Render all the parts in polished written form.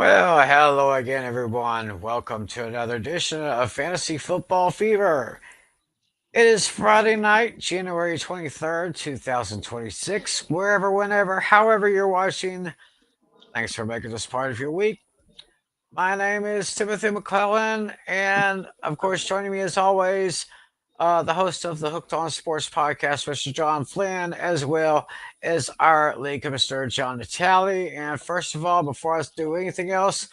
Well, hello again, everyone. Welcome to another edition of Fantasy Football Fever. It is Friday night, January 23rd, 2026. Wherever, whenever, however you're watching, thanks for making this part of your week. My name is Timothy McClellan, and of course, joining me as always, the host of the Hooked on Sports podcast, Mr. John Flynn, as well as our league commissioner, John Natale. And first of all, before I do anything else,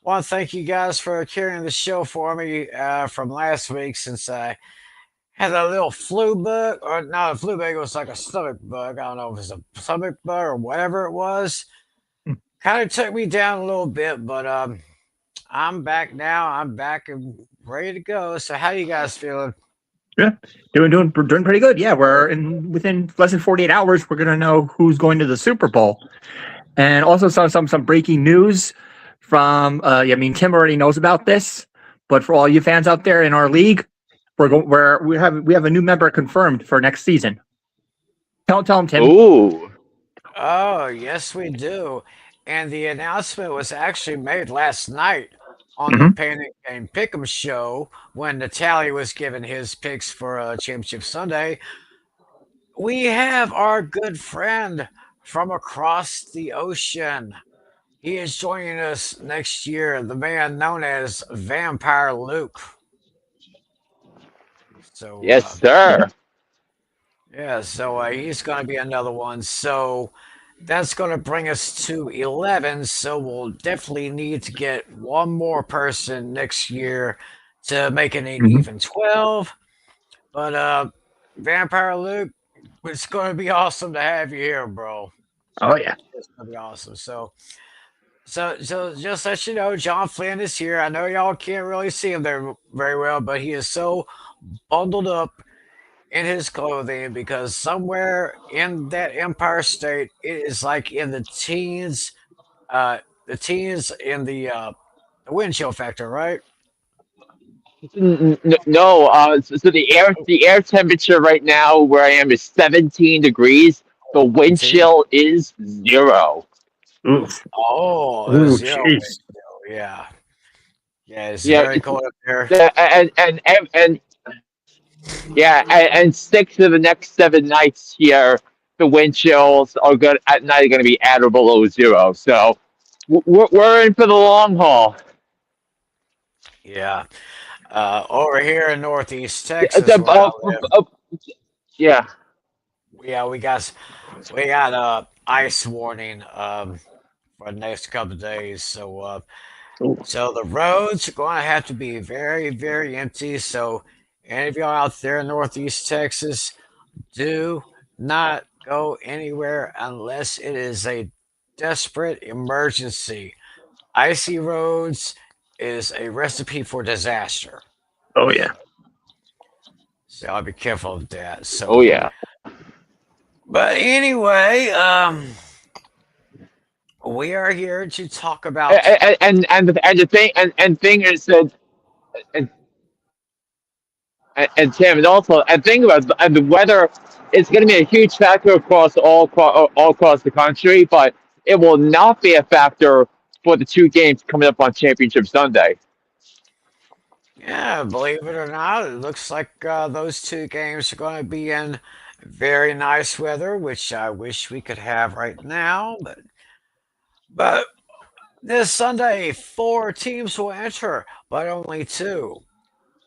want to thank you guys for carrying the show for me from last week since I had a little flu bug, or not a flu bug, it was like a stomach bug. I don't know if it's a stomach bug or whatever it was. Kind of took me down a little bit, but I'm back now. I'm back and ready to go. So, how you guys feeling? Yeah, doing pretty good. Yeah, we're in within less than 48 hours. We're gonna know who's going to the Super Bowl, and also some breaking news from. I mean, Tim already knows about this, but for all you fans out there in our league, we have a new member confirmed for next season. Tell him, Tim. Ooh. Oh, yes, we do. And the announcement was actually made last night on the Hmm. Panic and Pick'em show when Natalie was giving his picks for Championship Sunday. We have our good friend from across the ocean. He is joining us next year, the man known as Vampire Luke. So, Yes, sir. yeah, so he's going to be another one. So that's going to bring us to 11. So we'll definitely need to get one more person next year to make it an Hmm. even 12. But Vampire Luke, it's going to be awesome to have you here, bro. Oh yeah. It's going to be awesome. So just let you know, John Flynn is here. I know y'all can't really see him there very well, but he is so bundled up in his clothing because somewhere in that Empire State, it is like in uh, the teens in the wind chill factor, right? No, so Oh, the air temperature right now where I am is 17 degrees. The wind 17. chill is 0. Ooh. Oh, Ooh. zero Jeez. wind chill. Yeah, yeah, it's Yeah, very cold up there. and yeah, and 6 of the next 7 nights here, the wind chills are good at night are going to be at or below 0. So we're in for the long haul. Yeah, over here in Northeast The, Texas, the, where I live, yeah. yeah, we got ice warning for the next couple of days. Ooh. So the roads are going to have to be very, very empty. So any of y'all out there in Northeast Texas, do not go anywhere unless it is a desperate emergency. Icy roads is a recipe for disaster. Oh yeah. So I'll be careful of that. Oh So, yeah. but anyway, we are here to talk about. And thing is that and, and Tim and also and think about it, and the weather is going to be a huge factor across all across the country, but it will not be a factor for the two games coming up on Championship Sunday. Yeah, believe it or not, it looks like those two games are going to be in very nice weather, which I wish we could have right now. But this Sunday, four teams will enter, but only two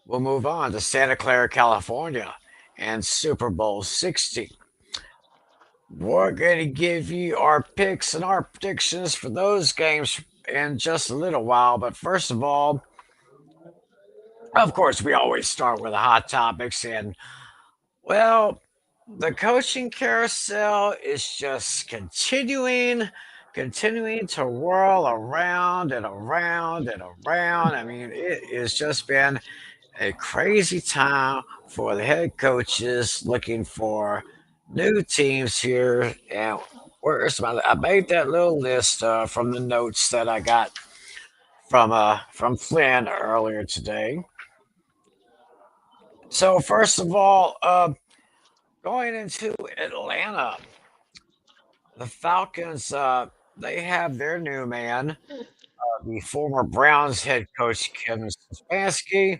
will move on to Santa Clara, California, and Super Bowl 60. We're going to give you our picks and our predictions for those games in just a little while. But first of all, of course, we always start with the hot topics. And, well, the coaching carousel is just continuing to whirl around and around and around. I mean, it has just been a crazy time for the head coaches looking for new teams here. And where's my? I made that little list from the notes that I got from Flynn earlier today. So first of all, going into Atlanta, the Falcons. They have their new man. the former Browns head coach Kevin Stefanski,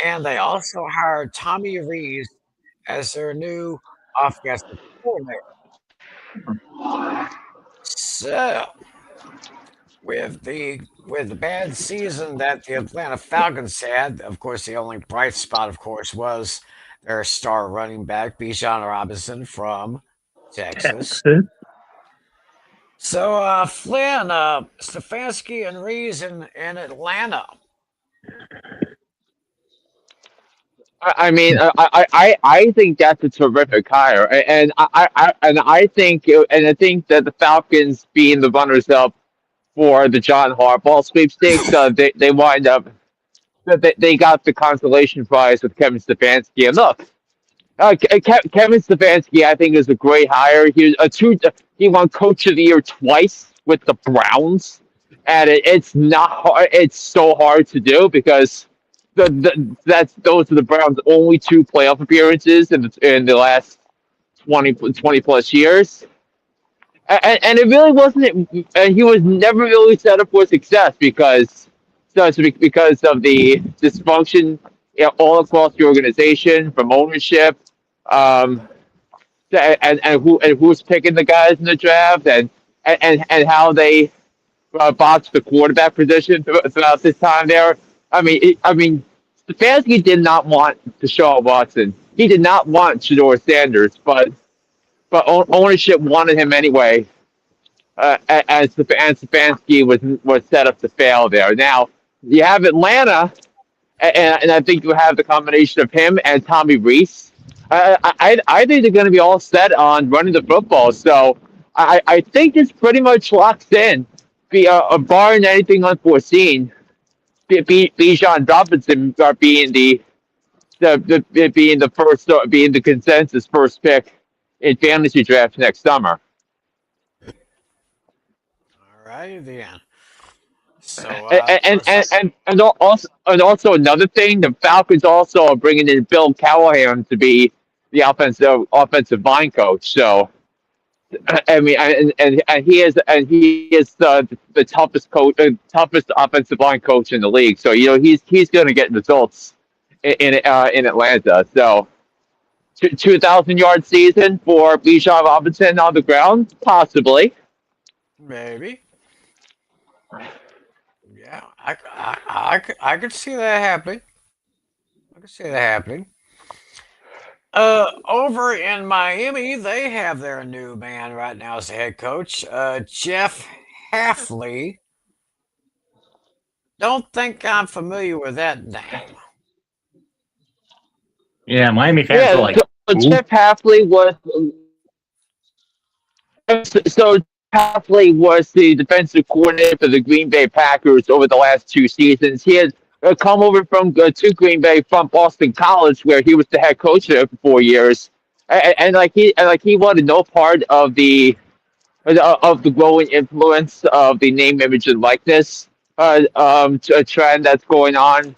and they also hired Tommy Rees as their new offensive coordinator. So, with the bad season that the Atlanta Falcons had, of course, the only bright spot, of course, was their star running back Bijan Robinson from Texas. Texas. So, Flynn, Stefanski and Rees in Atlanta. I think that's a terrific hire, and I think that the Falcons being the runners up for the John Harbaugh sweepstakes, they wind up they got the consolation prize with Kevin Stefanski. And look, Kevin Stefanski, I think, is a great hire. He won Coach of the Year twice with the Browns, and it's not hard. It's so hard to do because those are the Browns' only two playoff appearances in the last 20 plus years. And it really wasn't. And he was never really set up for success because of the dysfunction, all across the organization, from ownership, um, and who's picking the guys in the draft, and how they botched the quarterback position throughout this time there. Stefanski did not want Deshaun Watson. He did not want Shador Sanders, but ownership wanted him anyway. And Stefanski was set up to fail there. Now you have Atlanta, and I think you have the combination of him and Tommy Reese. I think they're going to be all set on running the football. So I think this pretty much locks in, barring anything unforeseen. Bijan Robinson being being the consensus first pick in fantasy draft next summer. All right, then. So, And also another thing, the Falcons also are bringing in Bill Callahan to be the offensive line coach. So I mean, and he is the toughest offensive line coach in the league. So he's going to get results in Atlanta. So 2,000 yard season for Bijan Robinson on the ground, possibly. maybe. Yeah, I could see that happening. I could see that happening. Over in Miami, they have their new man right now as the head coach, Jeff Halfley. Don't think I'm familiar with that name. Yeah, Miami fans are Yeah, like, so ooh. Jeff Halfley was the defensive coordinator for the Green Bay Packers over the last two seasons. He had come over to Green Bay from Boston College, where he was the head coach there for 4 years, and he wanted no part of the growing influence of the name, image, and likeness a trend that's going on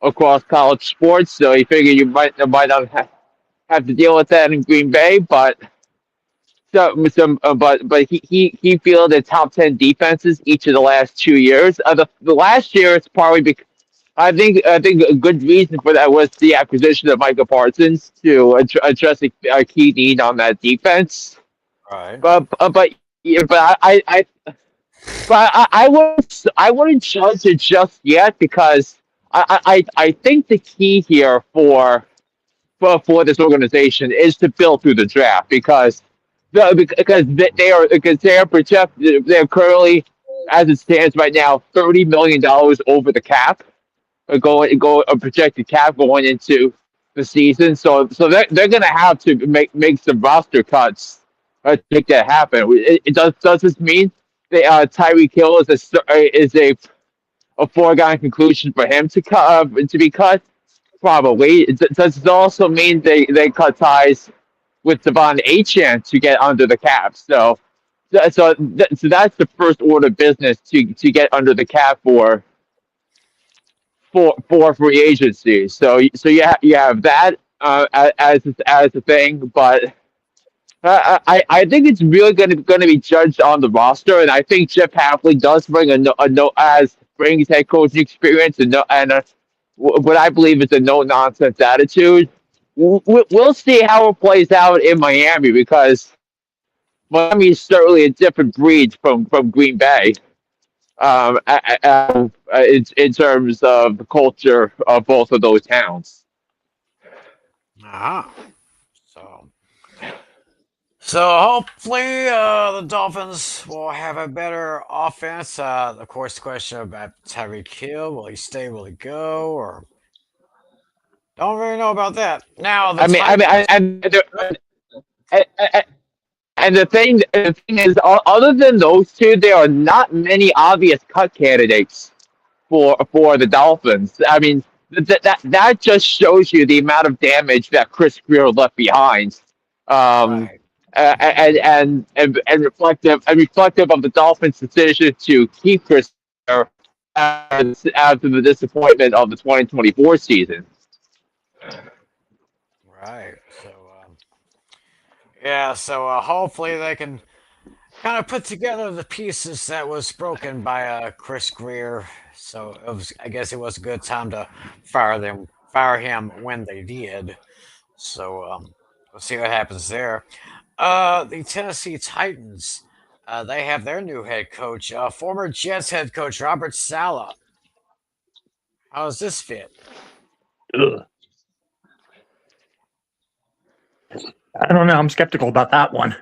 across college sports. So he figured you might not have to deal with that in Green Bay, but he fielded top 10 defenses each of the last 2 years. The last year, it's partly because I think a good reason for that was the acquisition of Micah Parsons to address a key need on that defense. Right. But yeah, but I wouldn't judge it just yet because I think the key here for this organization is to build through the draft because they're currently, as it stands right now, $30 million over the cap, a projected cap going into the season. So they're going to have to make some roster cuts to make that happen. Does this mean that Tyreek Hill is a foregone conclusion for him to be cut? Probably. Does it also mean they cut ties with Devon Achane to get under the cap? So that's the first order of business to get under the cap for free agency. So you have that as a thing, but I think it's really going to be judged on the roster, and I think Jeff Hafley does bring a no as brings head coaching experience and what I believe is a no nonsense attitude. We'll see how it plays out in Miami because Miami is certainly a different breed from Green Bay. In terms of the culture of both of those towns. Ah, so hopefully the Dolphins will have a better offense. Of course, the question about Tyreek Hill, will he stay? Will he go? Or don't really know about that. Now the I Titans. and, and the thing is, other than those two, there are not many obvious cut candidates for the Dolphins. I mean, that just shows you the amount of damage that Chris Greer left behind. Um, Right. and reflective of the Dolphins' decision to keep Chris Greer after the disappointment of the 2024 season. Right. Yeah. Hopefully they can kind of put together the pieces that was broken by Chris Greer. So I guess it was a good time to fire him when they did. So we'll see what happens there. The Tennessee Titans, they have their new head coach, former Jets head coach Robert Saleh. How does this fit? Ugh. I don't know. I'm skeptical about that one.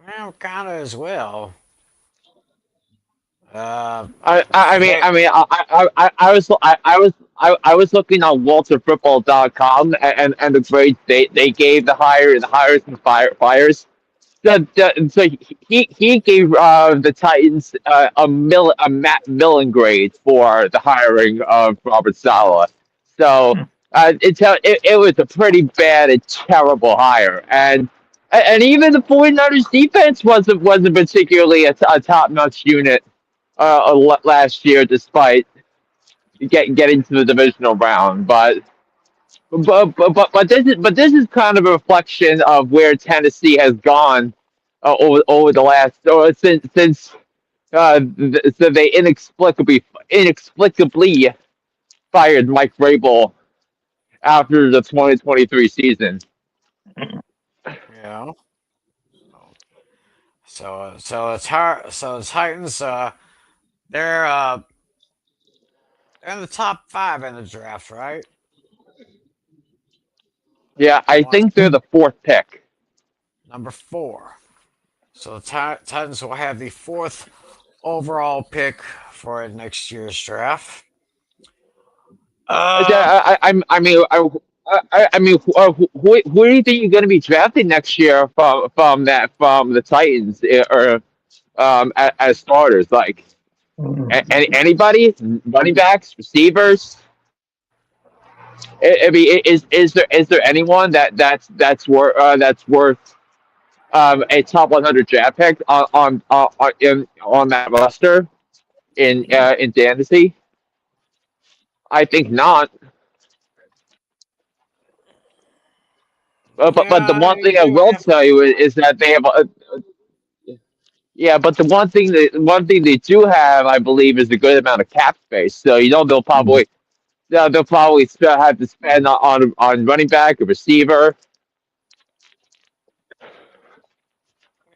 Well, kind of as well. Uh, I mean, they, I was looking on WalterFootball.com and the grades they gave the hires and fires. So he gave the Titans a Matt Millen grade for the hiring of Robert Sala. So it was a pretty bad and terrible hire, and even the 49ers defense wasn't particularly a top notch unit last year, despite getting to the divisional round. But this is kind of a reflection of where Tennessee has gone over the last or since so they inexplicably fired Mike Vrabel after the 2023 season. yeah. So the Titans, they're uh, they're in the top five in the draft, right? Yeah, I Well, think they're the fourth pick. number four. So the Titans will have the fourth overall pick for next year's draft. Uh, Who do you think you're going to be drafting next year from the Titans or as starters? Like anybody, running backs, receivers. I mean, is there anyone that's worth a top 100 draft pick on that roster in fantasy? I think not. But the yeah, one you thing I do will have. tell you is that they have yeah, but the one thing they do have, I believe, is a good amount of cap space. So they'll probably still have to spend on running back, a receiver.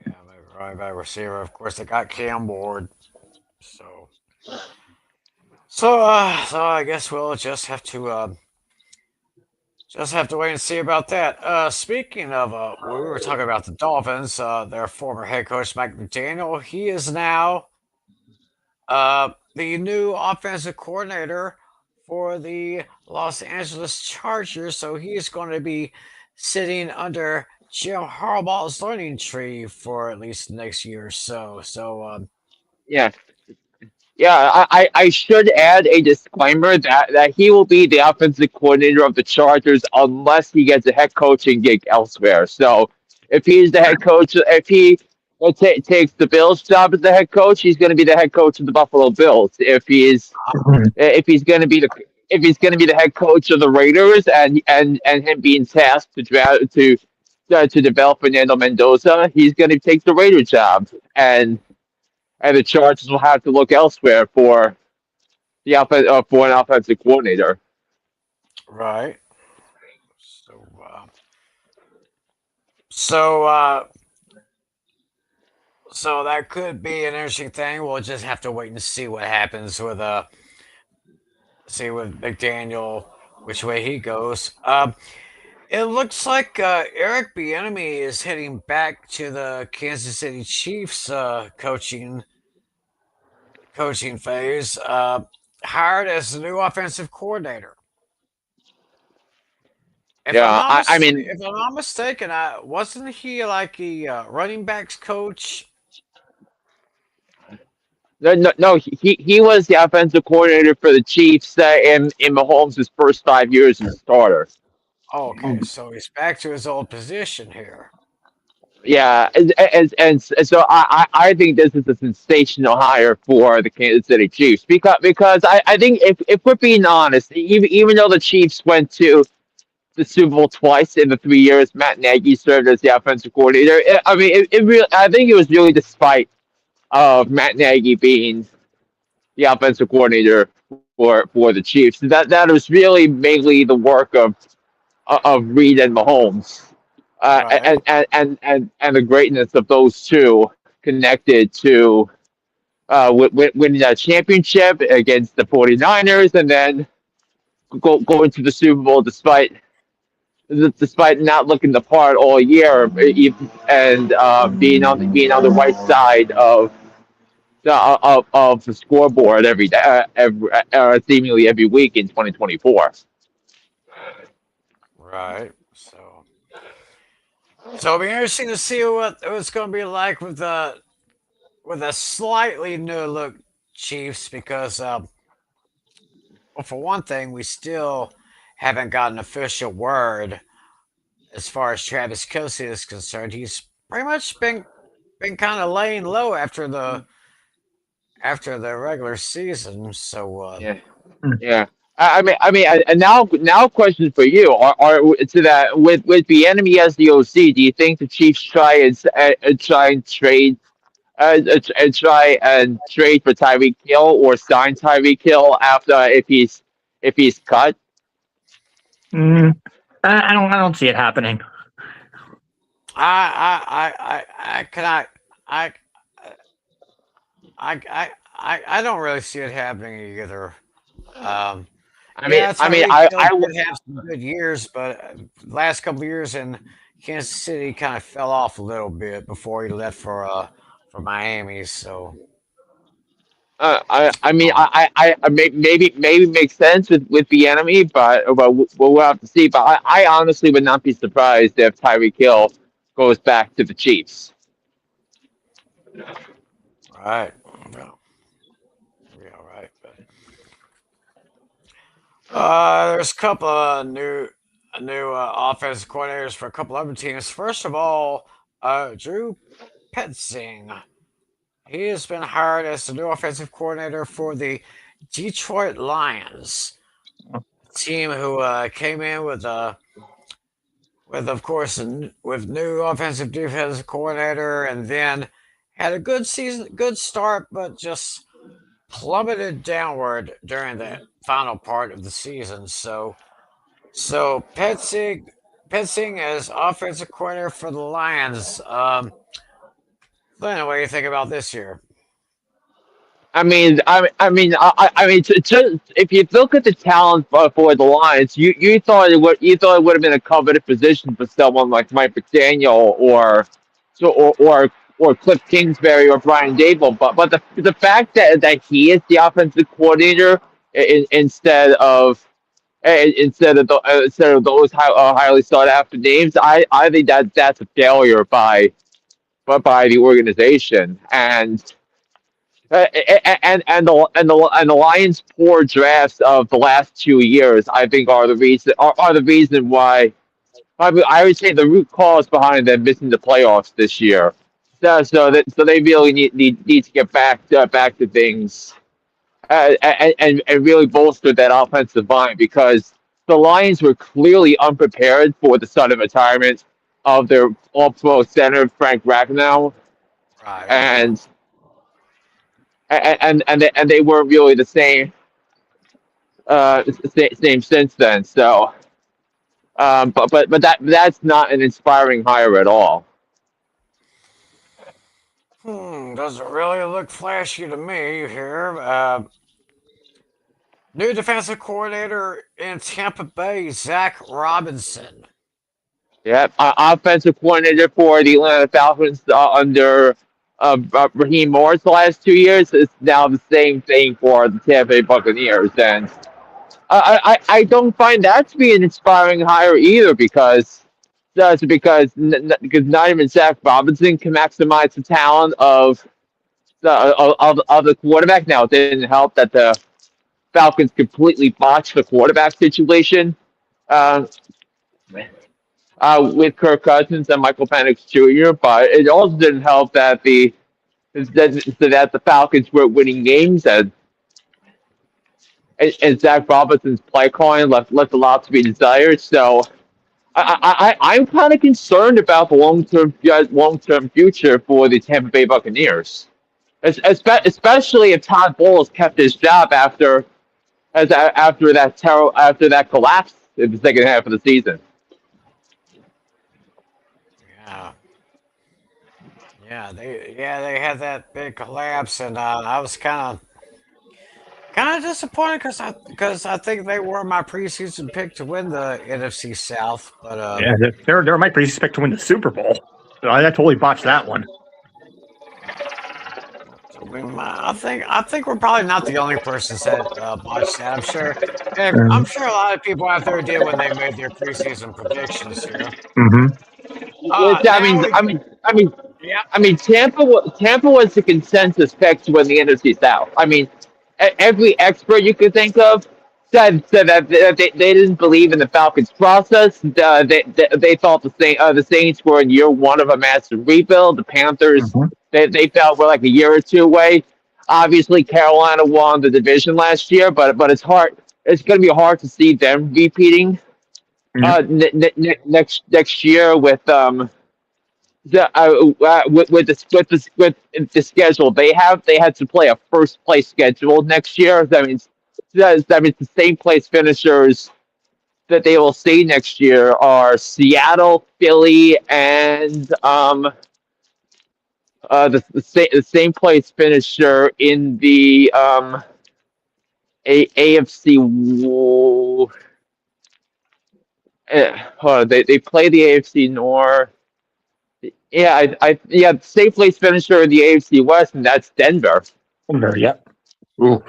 Yeah, maybe running back receiver. Of course, they got Cam Ward. So, so I guess we'll just have to wait and see about that. Speaking of, we were talking about the Dolphins. Their former head coach Mike McDaniel. He is now the new offensive coordinator for the Los Angeles Chargers. So he's going to be sitting under Jim Harbaugh's learning tree for at least next year or so. Yeah, yeah. I should add a disclaimer that he will be the offensive coordinator of the Chargers unless he gets a head coaching gig elsewhere. So if he's the head coach, if he takes the Bills job as the head coach, he's going to be the head coach of the Buffalo Bills. If he's going to be if he's going to be the head coach of the Raiders, and him being tasked to draft to develop Fernando Mendoza, he's going to take the Raider job, and the Chargers will have to look elsewhere for for an offensive coordinator. Right. So, so, uh, so that could be an interesting thing. We'll just have to wait and see what happens with with McDaniel, which way he goes. It looks like Eric Bieniemy is heading back to the Kansas City Chiefs coaching phase. Hired as the new offensive coordinator. Yeah, I mean, If I'm not mistaken, wasn't he like a running backs coach? no, he was the offensive coordinator for the Chiefs in Mahomes' first 5 years as a starter. Oh, okay, so he's back to his old position here. Yeah, and so I think this is a sensational hire for the Kansas City Chiefs because I think if we're being honest, even though the Chiefs went to the Super Bowl twice in the 3 years Matt Nagy served as the offensive coordinator, it really, I think it was really despite of Matt Nagy being the offensive coordinator for the Chiefs. That was really mainly the work of Reed and Mahomes, Right, and the greatness of those two connected to winning that championship against the 49ers, and then going to the Super Bowl despite not looking the part all year, and being on the right side of the scoreboard every day, seemingly every week in 2024. right. So it'll be interesting to see what it's going to be like with a slightly new look Chiefs because well, for one thing, we still haven't got an official word as far as Travis Kelsey is concerned. He's pretty much been kind of laying low after the regular season. So Yeah, yeah. And now question for you: Are to that with the enemy as the OC? Do you think the Chiefs try and trade try and trade for Tyreek Hill or sign Tyreek Hill after if he's cut? Mm, I don't see it happening. I can I don't really see it happening either. Um, yeah, Tyreek Hill did have some good years, but last couple of years in Kansas City kind of fell off a little bit before he left for Miami. So um, Maybe makes sense with the enemy, but we'll have to see. But I honestly would not be surprised if Tyreek Hill goes back to the Chiefs. right, yeah, yeah, right. But there's a couple of new offensive coordinators for a couple other teams. First of all, Drew Petzing. He has been hired as the new offensive coordinator for the Detroit Lions, team who came in with of course with new offensive defensive coordinator, and then had a good season, good start, but just plummeted downward during the final part of the season. So Petzing as offensive coordinator for the Lions. Flynn, what do you think about this year? If you look at the talent for the Lions, you thought it would have been a coveted position for someone like Mike McDaniel so or Cliff Kingsbury or Brian Dable, but the fact that he is the offensive coordinator instead of instead of those highly sought after names, I think that's a failure by the organization, and the Lions' poor drafts of the last 2 years, I think, are the reason why. I would say the root cause behind them missing the playoffs this year. So they really need to get back to things and really bolstered that offensive line because the Lions were clearly unprepared for the sudden retirement of their All-Pro center Frank Ragnow, Right. and and they weren't really the same same since then. So, but that's not an inspiring hire at all. Doesn't really look flashy to me here. New defensive coordinator in Tampa Bay, Zach Robinson. Yeah, offensive coordinator for the Atlanta Falcons under Raheem Morris the last 2 years is now the same thing for the Tampa Bay Buccaneers, and I don't find that to be an inspiring hire either because because not even Zach Robinson can maximize the talent of the quarterback. Now it didn't help that the Falcons completely botched the quarterback situation. Uh, with Kirk Cousins and Michael Penix Jr., but it also didn't help that the Falcons were winning games and Zach Robinson's play calling left a lot to be desired. So I'm kind of concerned about the long term future for the Tampa Bay Buccaneers, especially if Todd Bowles kept his job after that collapse in the second half of the season. Yeah. Yeah, they had that big collapse, and I was kind of disappointed because I think they were my preseason pick to win the NFC South, but Yeah, they're my expect to win the Super Bowl. So I totally botched that one. I think we're probably not the only person that botched that. I'm sure a lot of people out there did when they made their preseason predictions here. Mm-hmm. Which Now we yeah. Tampa was the consensus pick to win the NFC South. I mean, every expert you could think of said that they didn't believe in the Falcons process. They thought the Saints were in year one of a massive rebuild. The Panthers Mm-hmm. they felt were like a year or two away. Obviously, Carolina won the division last year, but it's hard. It's going to be hard to see them repeating next year with the schedule they had to play a first place schedule next year. That means the same place finishers that they will see next year are Seattle, Philly, and the same place finisher in the AFC. Hold on, they play the AFC North. Yeah, safe place finisher in the AFC West, and that's Denver. Yep. Ooh.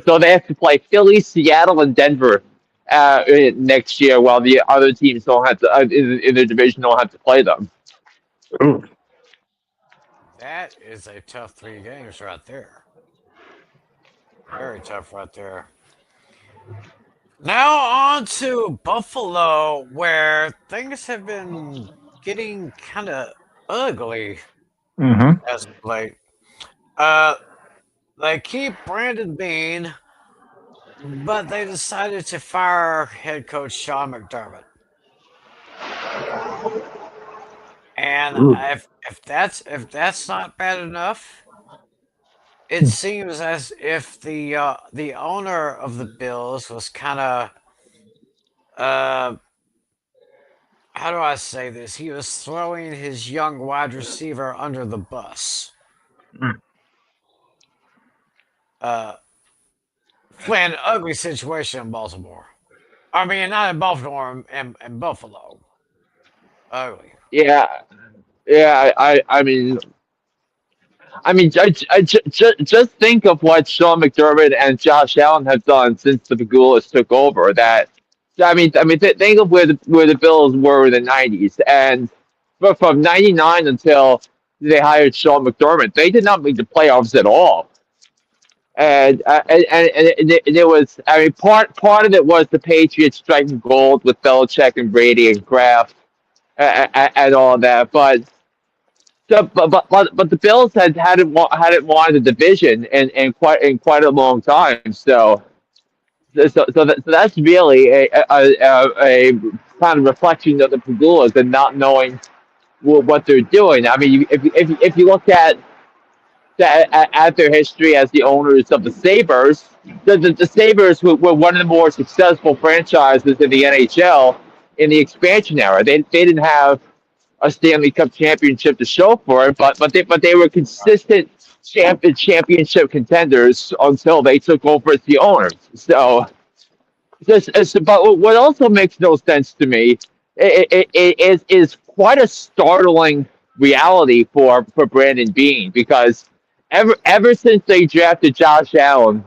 So they have to play Philly, Seattle, and Denver next year, while the other teams don't have to in their division don't have to play them. Ooh. That is a tough 3 games right there. Very tough right there. Now on to Buffalo, where things have been getting kind of ugly Mm-hmm. as of late. Uh, they keep Brandon Bean, but they decided to fire head coach Sean McDermott. And Ooh. if that's not bad enough, it seems as if the owner of the Bills was kind of uh how do I say this? He was throwing his young wide receiver under the bus. Mm. Uh, Flynn, ugly situation in Baltimore. I mean, not in Baltimore, in Buffalo. Ugly. Yeah, yeah. Just think of what Sean McDermott and Josh Allen have done since the Pagulas took over. Think of where the Bills were in the '90s, and but from '99 until they hired Sean McDermott, they did not make the playoffs at all. And it was, part of it was the Patriots striking gold with Belichick and Brady and Kraft and all that, but. So, but the Bills hadn't won the division in quite a long time. So that's really a kind of reflection of the Pagulas and not knowing what they're doing. I mean, if you look at their history as the owners of the Sabres, the Sabres were one of the more successful franchises in the NHL in the expansion era. They didn't have a Stanley Cup championship to show for it, but they were consistent championship contenders until they took over as the owners. So but what also makes no sense to me is quite a startling reality for Brandon Bean because ever since they drafted Josh Allen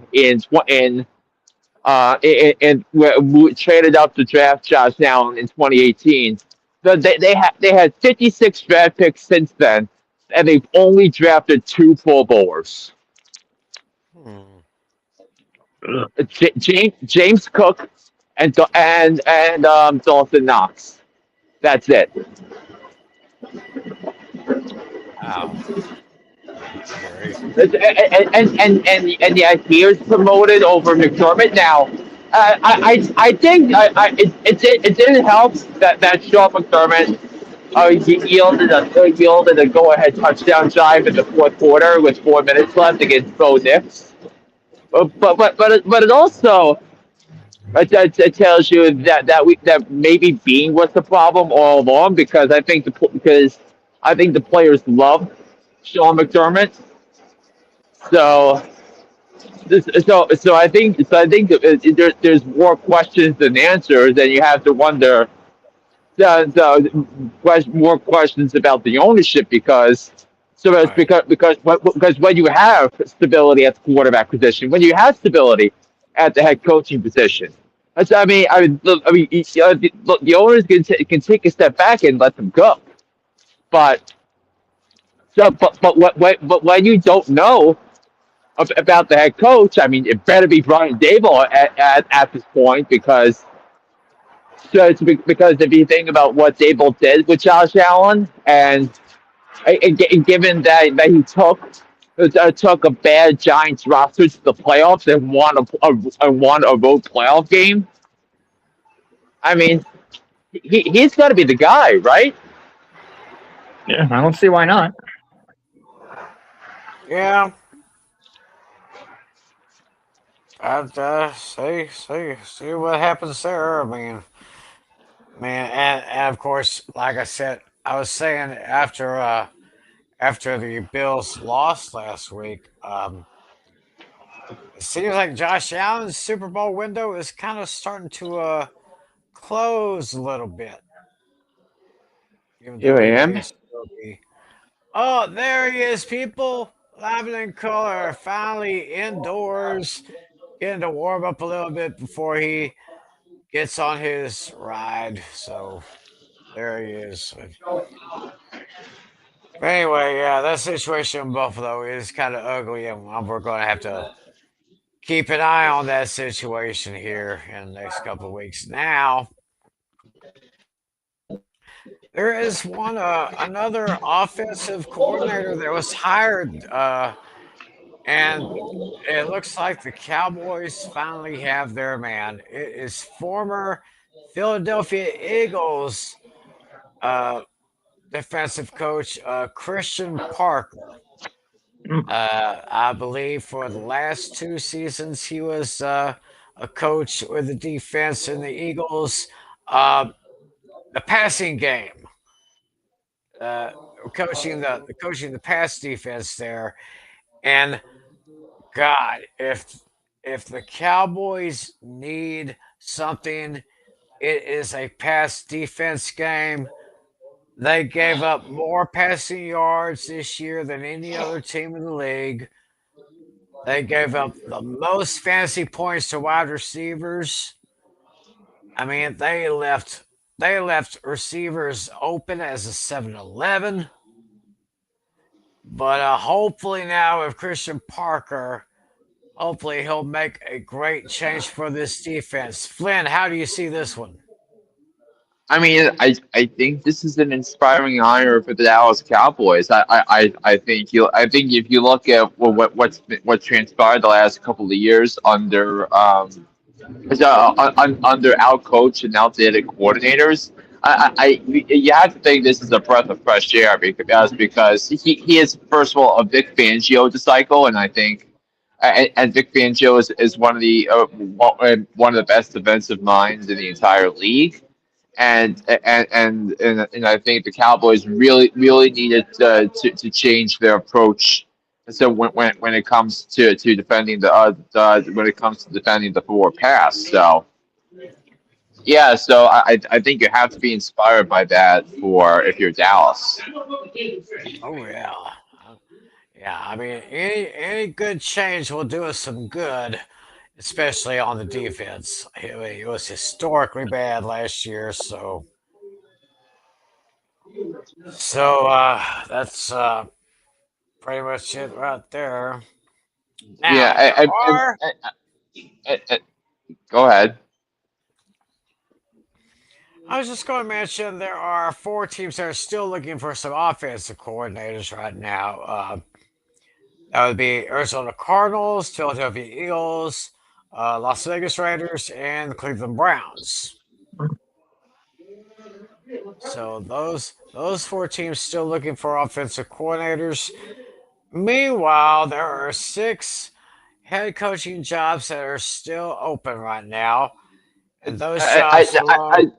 traded up to draft Josh Allen in 2018, they had 56 draft picks since then, and they've only drafted two Pro Bowlers. Hmm. James Cook and Dawson Knox. That's it. Wow. Scary. And yet here's promoted over McDermott. Now, I think it didn't help that Sean McDermott yielded a go ahead touchdown drive in the fourth quarter with 4 minutes left against Bo Nix. But it also it tells you that maybe Bean was the problem all along because I think the players love Sean McDermott. So I think there's more questions than answers, and you have to wonder more questions about the ownership Right. because when you have stability at the quarterback position, when you have stability at the head coaching position, look, the owners can take a step back and let them go, but but when you don't know about the head coach, I mean, it better be Brian Dable at this point because if you think about what Dable did with Josh Allen and given that he took a bad Giants roster to the playoffs and won a road playoff game, I mean, he's got to be the guy, right? Yeah, I don't see why not. Yeah. I'd see what happens there. I mean, man, and of course, like I said, I was saying after the Bills lost last week, it seems like Josh Allen's Super Bowl window is kind of starting to close a little bit, even Here though I he am. may still be. Oh, there he is, people! Live and in color, finally indoors, getting to warm up a little bit before he gets on his ride. So there he is. But anyway, yeah, that situation in Buffalo is kind of ugly, and we're going to have to keep an eye on that situation here in the next couple of weeks. Now, there is another offensive coordinator that was hired, and it looks like the Cowboys finally have their man. It is former Philadelphia Eagles uh, defensive coach Christian Parker. Mm. I believe for the last two seasons, he was a coach with the defense in the Eagles, uh, the passing game, uh, coaching the pass defense there. And God, if the Cowboys need something, it is a pass defense game. They gave up more passing yards this year than any other team in the league. They gave up the most fantasy points to wide receivers. I mean, they left receivers open as a 7-Eleven. But hopefully now with Christian Parker, hopefully he'll make a great change for this defense. Flynn, how do you see this one? I mean, I think this is an inspiring honor for the Dallas Cowboys. I think if you look at what transpired the last couple of years under under out coach and outdated coordinators, you have to think this is a breath of fresh air because he is first of all a Vic Fangio disciple, and I think and Vic Fangio is one of the best defensive minds in the entire league. And I think the Cowboys really needed to change their approach. So when it comes to defending when it comes to defending the forward pass, so yeah, so I think you have to be inspired by that for if you're Dallas. Oh yeah. Yeah, I mean, any good change will do us some good, especially on the defense. I mean, it was historically bad last year, that's pretty much it right there. Yeah, Now there are. and go ahead. I was just going to mention there are four teams that are still looking for some offensive coordinators right now. That would be Arizona Cardinals, Philadelphia Eagles, Las Vegas Raiders, and the Cleveland Browns. So those four teams still looking for offensive coordinators. Meanwhile, there are six head coaching jobs that are still open right now, and those jobs I alone.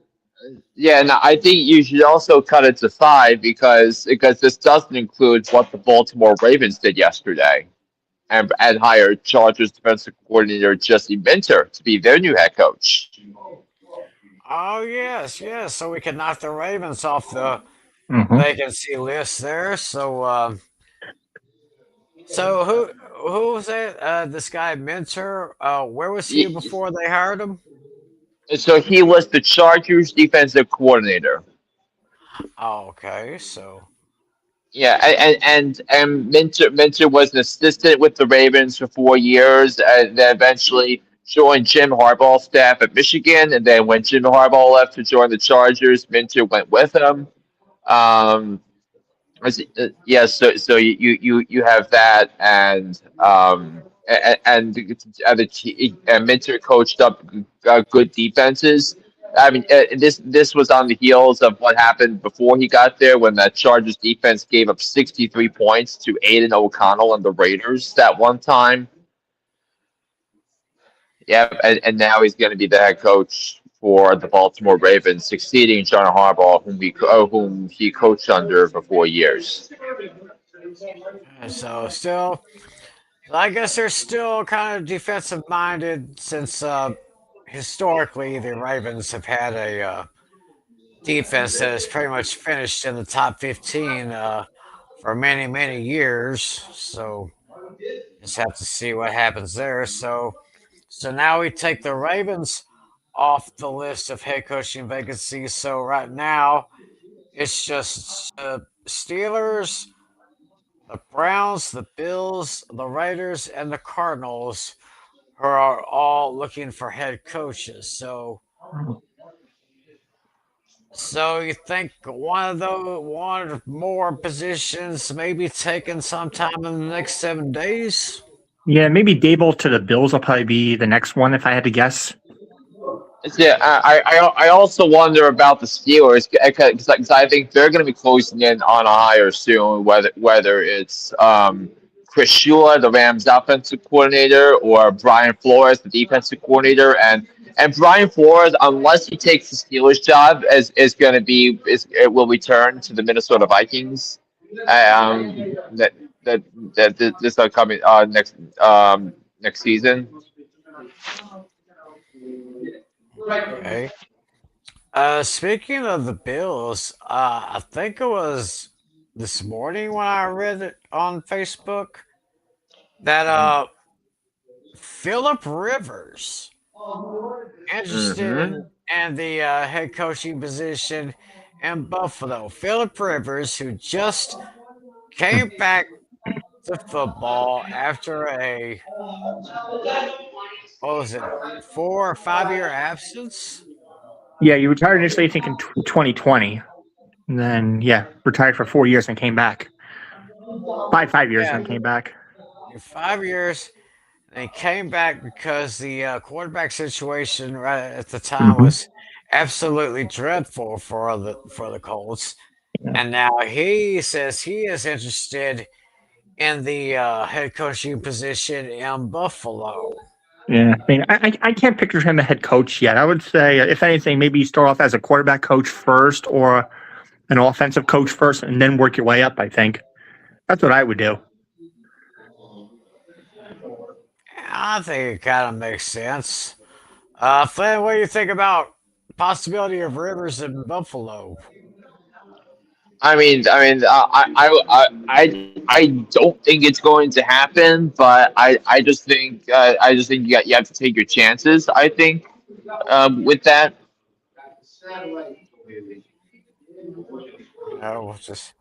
Yeah, and I think you should also cut it to five because this doesn't include what the Baltimore Ravens did yesterday and hired Chargers defensive coordinator Jesse Minter to be their new head coach. Oh yes, yes. So we can knock the Ravens off the Hmm. vacancy list there. So who was that? This guy Minter. Where was he Y- before they hired him? So he was the Chargers defensive coordinator. Oh, okay. So Yeah, and Minter was an assistant with the Ravens for 4 years, and then eventually joined Jim Harbaugh's staff at Michigan. And then when Jim Harbaugh left to join the Chargers, Minter went with him. Um, yeah, so you have that, and Minter coached up good defenses. I mean, this was on the heels of what happened before he got there, when that Chargers defense gave up 63 points to Aiden O'Connell and the Raiders that one time. Yep, and now he's going to be the head coach for the Baltimore Ravens, succeeding John Harbaugh, whom he coached under for 4 years. so still, I guess they're still kind of defensive minded since historically the Ravens have had a defense that has pretty much finished in the top 15 for many years. So just have to see what happens there. So now we take the Ravens off the list of head coaching vacancies. So right now it's just the Steelers, the Browns, the Bills, the Raiders, and the Cardinals who are all looking for head coaches. So you think one or more positions may be taken sometime in the next 7 days? Yeah, maybe Dable to the Bills will probably be the next one if I had to guess. Yeah, I also wonder about the Steelers because I think they're going to be closing in on a hire soon. Whether it's Chris Shula, the Rams offensive coordinator, or Brian Flores, the defensive coordinator, and Brian Flores, unless he takes the Steelers job, is going to be is it will return to the Minnesota Vikings. That this upcoming next season. Okay. Speaking of the Bills, I think it was this morning when I read it on Facebook that Philip Rivers interested Mm-hmm. in the head coaching position in Buffalo. Philip Rivers, who just came back to football after a what was it, 4 or 5 year absence? Yeah, you retired initially, I think, in 2020. And then, retired for 4 years and came back. Five years Yeah, and came back. in 5 years. And he came back because the quarterback situation right at the time Hmm. was absolutely dreadful for the Colts. Yeah. And now he says he is interested in the head coaching position in Buffalo. Yeah. I mean, I can't picture him a head coach yet. I would say, if anything, maybe you start off as a quarterback coach first or an offensive coach first and then work your way up, I think. That's what I would do. I think it kind of makes sense. Flynn, what do you think about possibility of Rivers in Buffalo? I don't think it's going to happen, but I just think you have to take your chances. I think with that. We'll just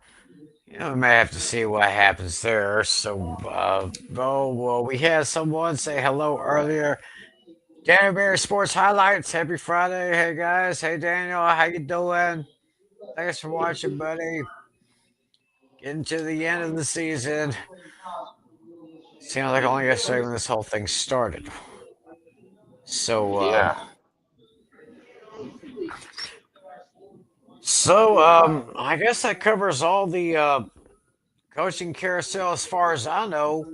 we may have to see what happens there. So, well, we had someone say hello earlier. Daniel Bear Sports Highlights. Happy Friday. Hey, guys. Hey, Daniel. How you doing? Thanks for watching, buddy. Getting to the end of the season. Seemed like only yesterday when this whole thing started. So, Yeah. I guess that covers all the coaching carousel as far as I know.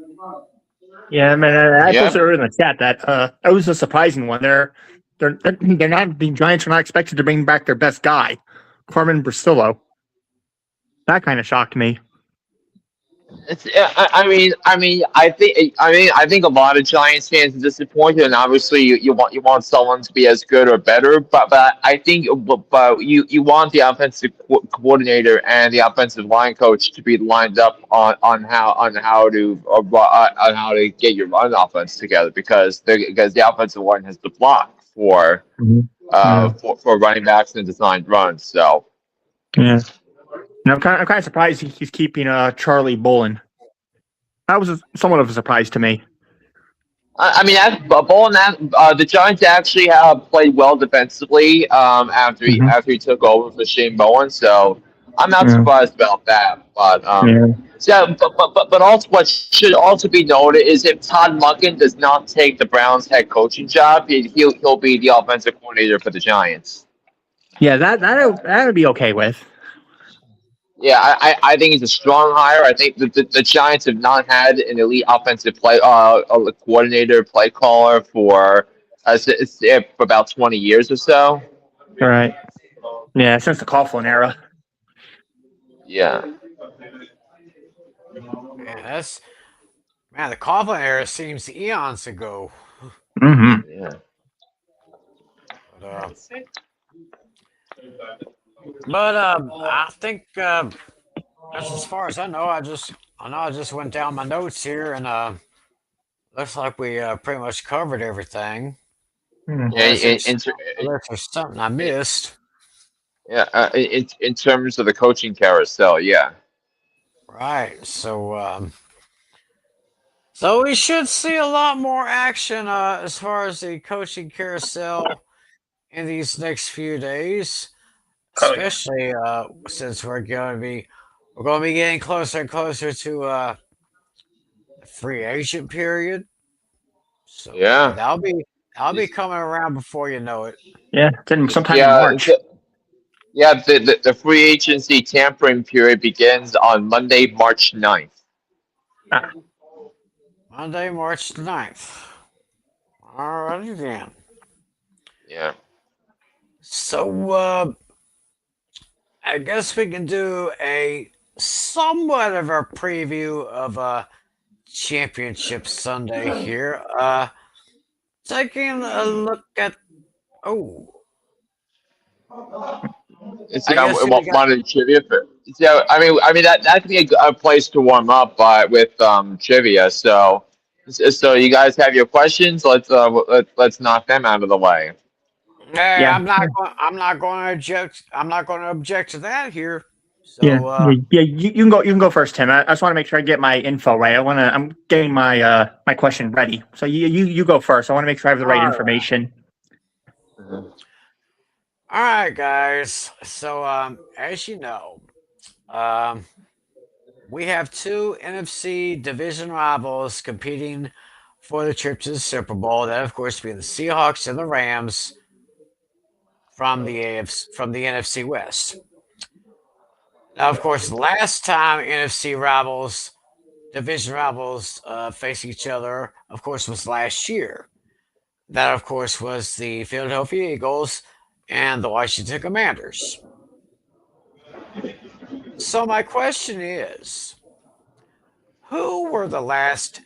Yeah, I mean, I Yep. posted earlier in the chat that was a surprising one. They're not the Giants are not expected to bring back their best guy, Carmen Brasillo. That kind of shocked me. It's, I think a lot of Giants fans are disappointed, and obviously you want someone to be as good or better, but I think but you want the offensive coordinator and the offensive line coach to be lined up on how to get your run offense together because the offensive line has to block Mhm. Yeah, for running backs and designed runs. So. yeah. And I'm kind of surprised he's keeping Charlie Bolin. That was somewhat of a surprise to me. Ball and that the Giants actually have played well defensively Hmm. after he took over for Shane Bowen, so I'm not Yeah, surprised about that. yeah, But also what should also be noted is if Todd Monken does not take the Browns head coaching job, he'll be the offensive coordinator for the Giants. yeah. That would be okay with. Yeah, I think he's a strong hire. I think the Giants have not had an elite offensive a coordinator, play caller for about 20 years or so. All right. Yeah, since the Coughlin era. Yeah. Man, the Coughlin era seems eons ago. Hmm. Yeah. But, I think that's as far as I know. I just went down my notes here, and looks like we pretty much covered everything. Hmm. Yeah, Unless there's something I missed. in terms of the coaching carousel, yeah. Right. So we should see a lot more action as far as the coaching carousel in these next few days, Oh yeah. especially since we're going to be getting closer and closer to the free agent period. So Yeah. that'll be coming around before you know it. Yeah, it's sometime in Yeah. March. The free agency tampering period begins on Monday, March 9th. Ah, Monday, March 9th. Alrighty then. Yeah. So I guess we can do a somewhat of a preview of Championship Sunday here. Taking a look at oh, It's I guess we got wanted trivia for. So that could be a place to warm up with trivia. So you guys have your questions. Let's knock them out of the way. Hey, yeah, I'm not going to object. I'm not going to object to that here. yeah, So, yeah. You can go. You can go first, Tim. I just want to make sure I get my info right. I'm getting my question ready. So you go first. I want to make sure I have the right all right, information. Mhm. All right, guys. So, as you know, um, we have two NFC division rivals competing for the trip to the Super Bowl. That, of course, being the Seahawks and the Rams from the NFC West. Now, of course, last time NFC rivals, division rivals, faced each other, of course, was last year. That, of course, was the Philadelphia Eagles and the Washington Commanders. So, my question is, who were the last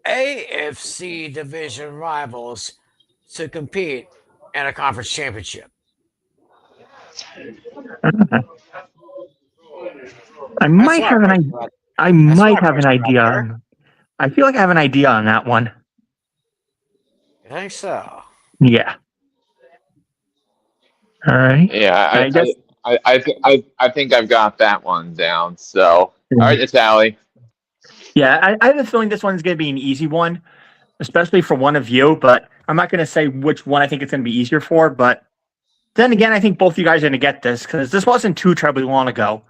AFC division rivals to compete in a conference championship? I That's might my have an question. idea. I That's my might have an question right idea. there. I feel like I have an idea on that one. You think so? Yeah. All right. Yeah, I guess. I think I've got that one down. So, all right, Natali. Yeah, I have a feeling this one's going to be an easy one, especially for one of you. But I'm not going to say which one I think it's going to be easier for. But then again, I think both you guys are going to get this because this wasn't too terribly long ago.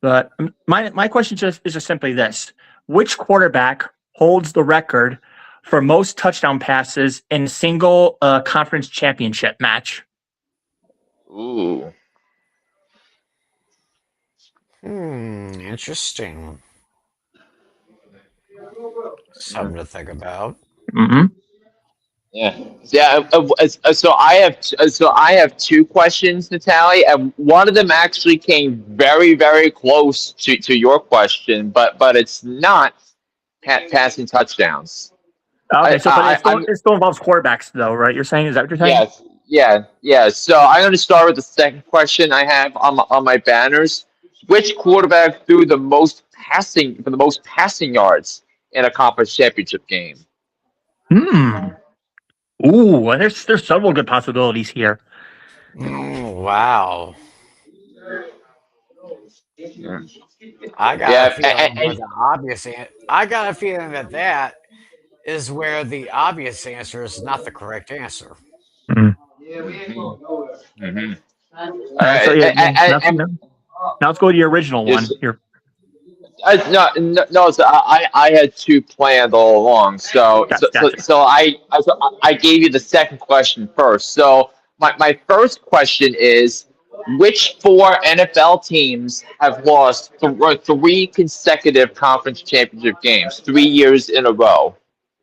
But my question is just simply this: which quarterback holds the record for most touchdown passes in a single conference championship match? Ooh. Interesting. Something to think about. Mm-hmm. Yeah, yeah. So I have two questions, Natalie, and one of them actually came very, very close to your question, but it's not passing touchdowns. Okay, so but I'm it still involves quarterbacks though, right? You're saying, is that what you're saying? yes, yeah. So I'm going to start with the second question I have on my banners. Which quarterback threw the most passing for the most passing yards in a conference championship game? Hmm. Ooh, and there's several good possibilities here. Wow. Yeah, I got a yeah, feeling where the obvious I got a feeling that that is where the obvious answer is not the correct answer. Mm. mhm. All right, so yeah, And now let's go to your original just one. Your no. So I had two planned all along. gotcha. I gave you the second question first. So my first question is, which four NFL teams have lost three consecutive conference championship games, 3 years in a row?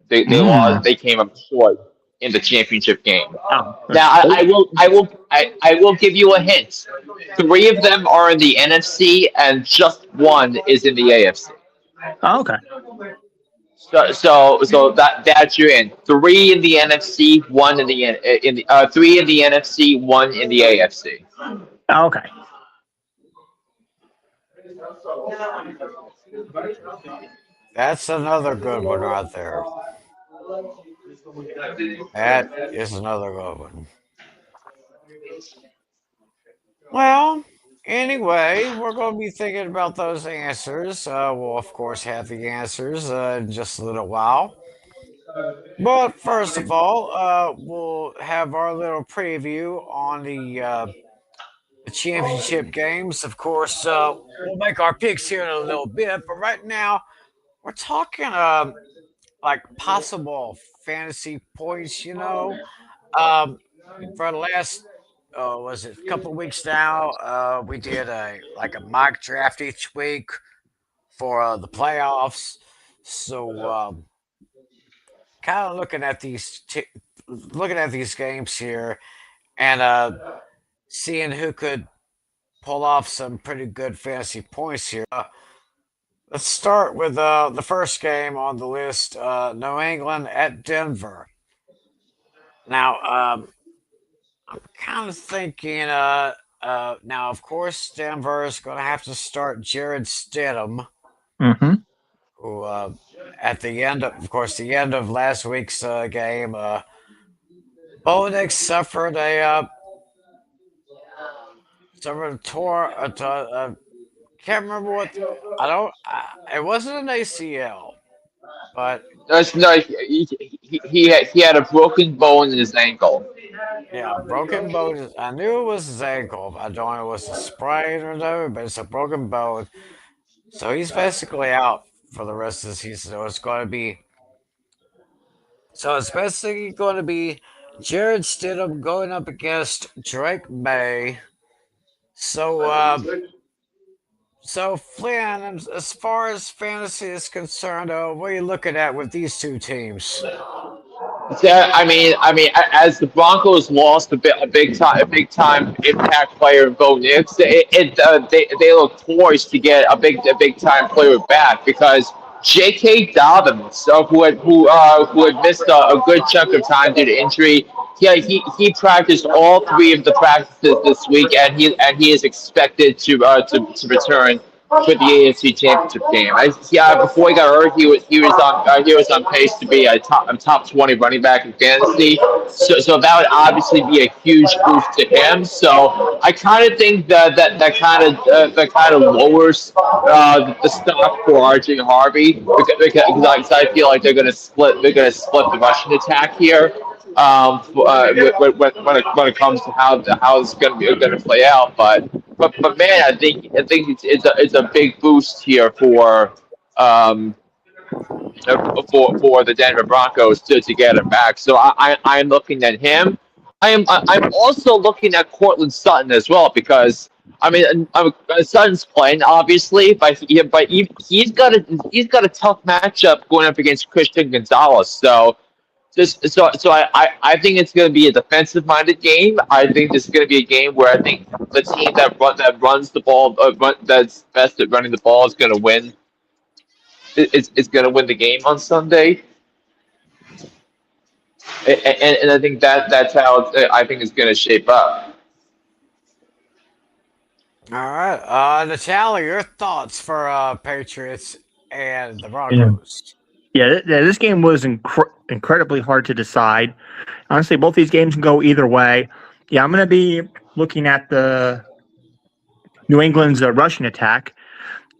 They lost. Mm. They came up short in the championship game. Oh, Now I will give you a hint. Three of them are in the NFC, and just one is in the AFC. oh, okay. So that's your in. Three in the NFC, one in the three in the NFC, one in the AFC. Oh, okay. That's another good one right there. That is another good one. Well, anyway, we're going to be thinking about those answers. We'll, of course, have the answers in just a little while. But first of all, we'll have our little preview on the championship games. Of course, we'll make our picks here in a little bit. But right now, we're talking like possible fantasy points. For the last was it a couple of weeks now? We did a mock draft each week for the playoffs. So kind of looking at these games here and seeing who could pull off some pretty good fantasy points here. Let's start with the first game on the list: New England at Denver. Now, I'm kind of thinking. Now, of course, Denver is going to have to start Jared Stidham, Mm-hmm. who, of course, the end of last week's game, Bonick suffered a tore. Can't remember what. I don't. It wasn't an ACL, but No, he had a broken bone in his ankle. Yeah, broken bone. I knew it was his ankle. I don't know if it was a sprain or no, but it's a broken bone. So he's basically out for the rest of the season. So it's basically going to be Jared Stidham going up against Drake May. So, so Flynn, as far as fantasy is concerned, what are you looking at with these two teams? Yeah, as the Broncos lost a big time impact player in Bo Nix, they look poised to get a big time player back because J.K. Dobbins, who had missed a good chunk of time due to injury, yeah, he practiced all three of the practices this week, and he is expected to return for the AFC Championship game. Before he got hurt, he was on pace to be a top 20 running back in fantasy. So that would obviously be a huge boost to him. So I kind of think that kind of lowers the stock for RJ Harvey because I feel like they're going to split the rushing attack here. When it comes to how it's going to play out, but man, I think it's a big boost here um, for the Denver Broncos to get him back. So I'm looking at him. I'm also looking at Cortland Sutton as well because Sutton's playing obviously, he's got a tough matchup going up against Christian Gonzalez. I think it's going to be a defensive minded game. I think this is going to be a game where I think the team that runs the ball that's best at running the ball is going to win. It's going to win the game on Sunday, and I think that's how I think it's going to shape up. All right, Natalia, your thoughts for Patriots and the Yeah, Broncos? this game was incredibly hard to decide. Honestly, both these games can go either way. Yeah, I'm going to be looking at the New England's rushing attack.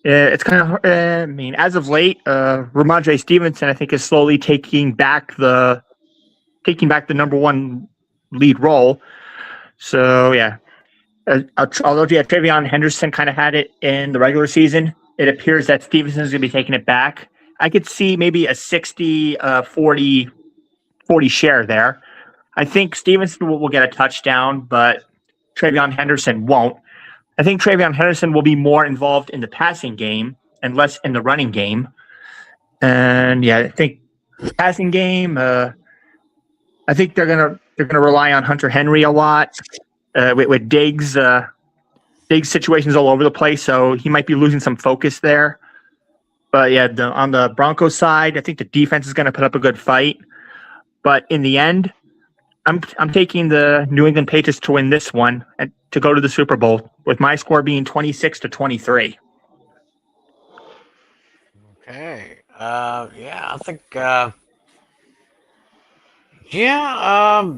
It's kind of, as of late, Ramondre Stevenson, I think, is slowly taking back the number one lead role. So yeah, although Travion Henderson kind of had it in the regular season, it appears that Stevenson is going to be taking it back. I could see maybe a 60 40 share there. I think Stevenson will get a touchdown, but Travion Henderson won't. I think Travion Henderson will be more involved in the passing game and less in the running game. And yeah, I think passing game. I think they're gonna rely on Hunter Henry a lot with Diggs. Diggs situations all over the place, so he might be losing some focus there. But yeah, on the Broncos side, I think the defense is going to put up a good fight. But in the end, I'm taking the New England Patriots to win this one and to go to the Super Bowl, with my score being 26-23. Okay, yeah, I think,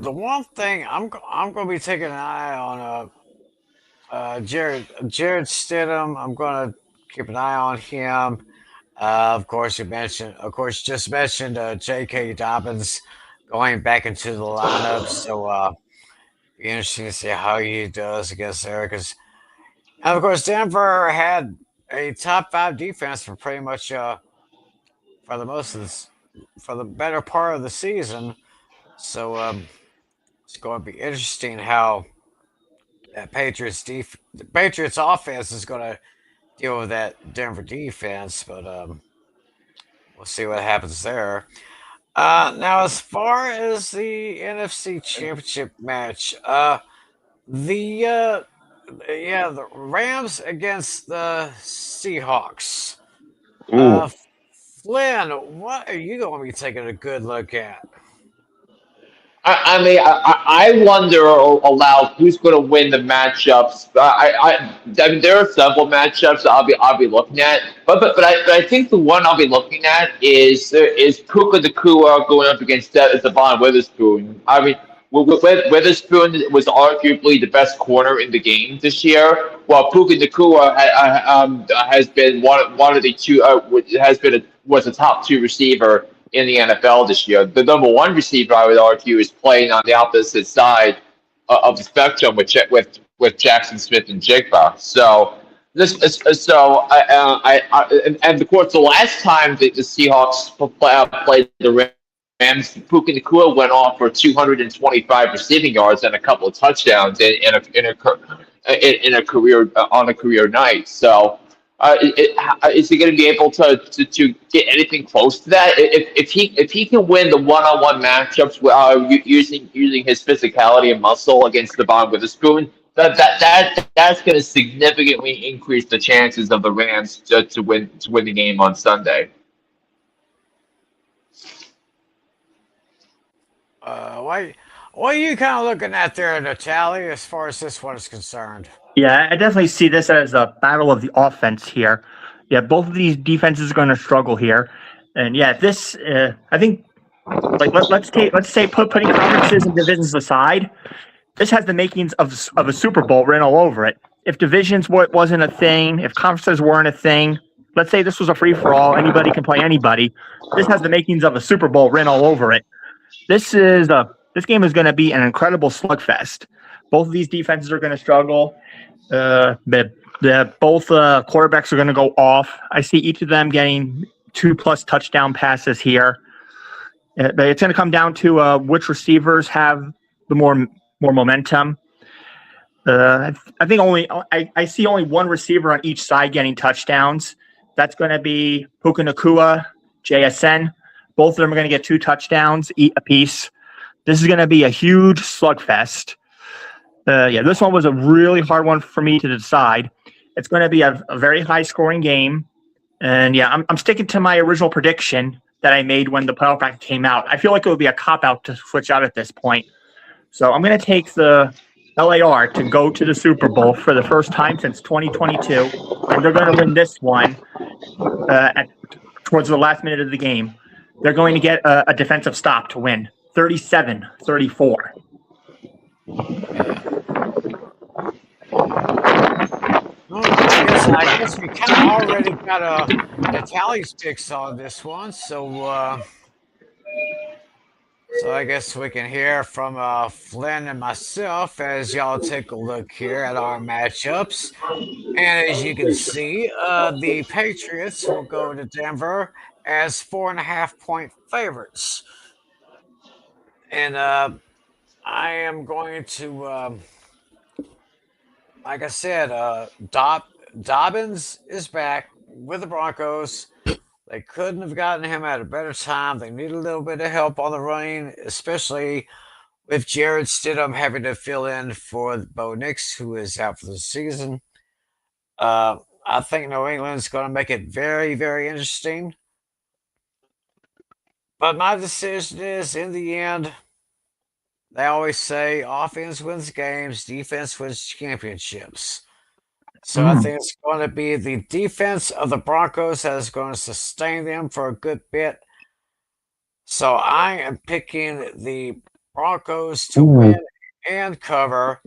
the one thing I'm going to be taking an eye on Jared Stidham. I'm going to keep an eye on him. Just mentioned J.K. Dobbins going back into the lineup. So be interesting to see how he does against there. And of course, Denver had a top five defense for pretty much for the most of this, for the better part of the season. So it's going to be interesting how the Patriots offense is going to deal with that Denver defense, but we'll see what happens there. Now, as far as the NFC Championship match, the the Rams against the Seahawks. Ooh. Uh, Flynn, what are you going to be taking a good look at? I wonder aloud who's going to win the matchups. I mean, there are several matchups I'll be looking at, but I think the one I'll be looking at is Puka Nakua going up against Devon Witherspoon. I mean, Witherspoon was arguably the best corner in the game this year, while Puka Nakua has been one of the two was a top two receiver in the NFL this year. The number one receiver, I would argue, is playing on the opposite side of the spectrum with Jackson Smith and Jigba. So and of course the last time the Seahawks played the Rams, Puka Nakua went off for 225 receiving yards and a couple of touchdowns in a career on a career night. So, is he going to be able to get anything close to that? If he can win the one-on-one matchups using his physicality and muscle against the Devon Witherspoon, that's going to significantly increase the chances of the Rams to win the game on Sunday. What are you kind of looking at there, Natale, as far as this one is concerned? Yeah, I definitely see this as a battle of the offense here. Yeah, both of these defenses are going to struggle here, and yeah, this I think like let's say putting conferences and divisions aside, this has the makings of a Super Bowl written all over it. If divisions wasn't a thing, if conferences weren't a thing, let's say this was a free for all, anybody can play anybody. This has the makings of a Super Bowl written all over it. This game is going to be an incredible slugfest. Both of these defenses are going to struggle. Both quarterbacks are going to go off. I see each of them getting 2+ touchdown passes here. But it's going to come down to which receivers have the more momentum. I think I see only one receiver on each side getting touchdowns. That's going to be Puka Nakua, JSN. Both of them are going to get 2 touchdowns apiece. This is going to be a huge slugfest. This one was a really hard one for me to decide. It's going to be a very high-scoring game. And, yeah, I'm sticking to my original prediction that I made when the playoff bracket came out. I feel like it would be a cop-out to switch out at this point. So I'm going to take the LAR to go to the Super Bowl for the first time since 2022. And they're going to win this one towards the last minute of the game. They're going to get a defensive stop to win, 37-34. I guess we kind of already got Natale's picks on this one, so I guess we can hear from Flynn and myself as y'all take a look here at our matchups. And as you can see, the Patriots will go to Denver as 4.5-point favorites. And I am going to, like I said, Dobbins is back with the Broncos. They couldn't have gotten him at a better time. They need a little bit of help on the running, especially with Jared Stidham having to fill in for Bo Nix, who is out for the season. I think New England's going to make it very, very interesting. But my decision is, in the end, they always say offense wins games, defense wins championships. So I think it's going to be the defense of the Broncos that is going to sustain them for a good bit. So I am picking the Broncos to win and cover.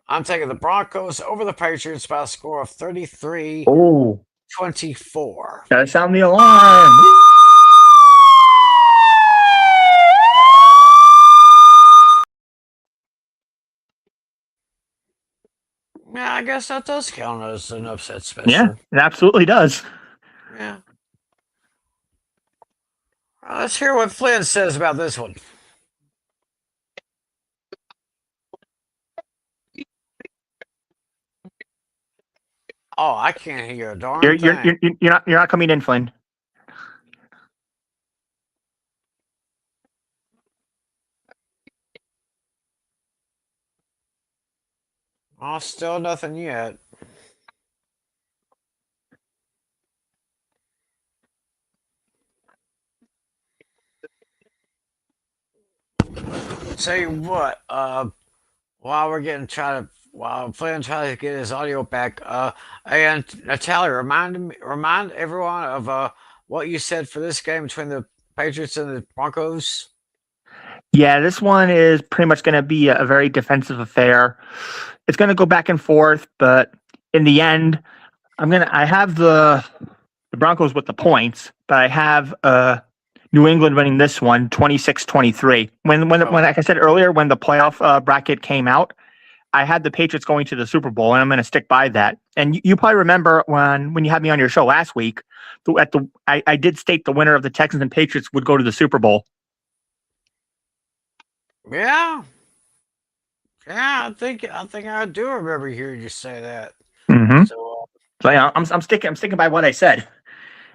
I'm taking the Broncos over the Patriots by a score of 33-24. Gotta sound the alarm. Yeah, I guess that does count as an upset special. Yeah, it absolutely does. Yeah. Let's hear what Flynn says about this one. Oh, I can't hear a darn thing. You're not coming in, Flynn. Oh, still nothing yet. Tell you what, while Flynn tries to get his audio back, and Natale, remind everyone of what you said for this game between the Patriots and the Broncos. Yeah, this one is pretty much going to be a very defensive affair. It's going to go back and forth, but in the end, I have the Broncos with the points, but I have New England winning this one 26-23. When like I said earlier, when the playoff bracket came out, I had the Patriots going to the Super Bowl, and I'm going to stick by that. And you probably remember when you had me on your show last week, I did state the winner of the Texans and Patriots would go to the Super Bowl. Yeah. Yeah, I think I do remember hearing you say that. Mm-hmm. So, So yeah, I'm sticking by what I said.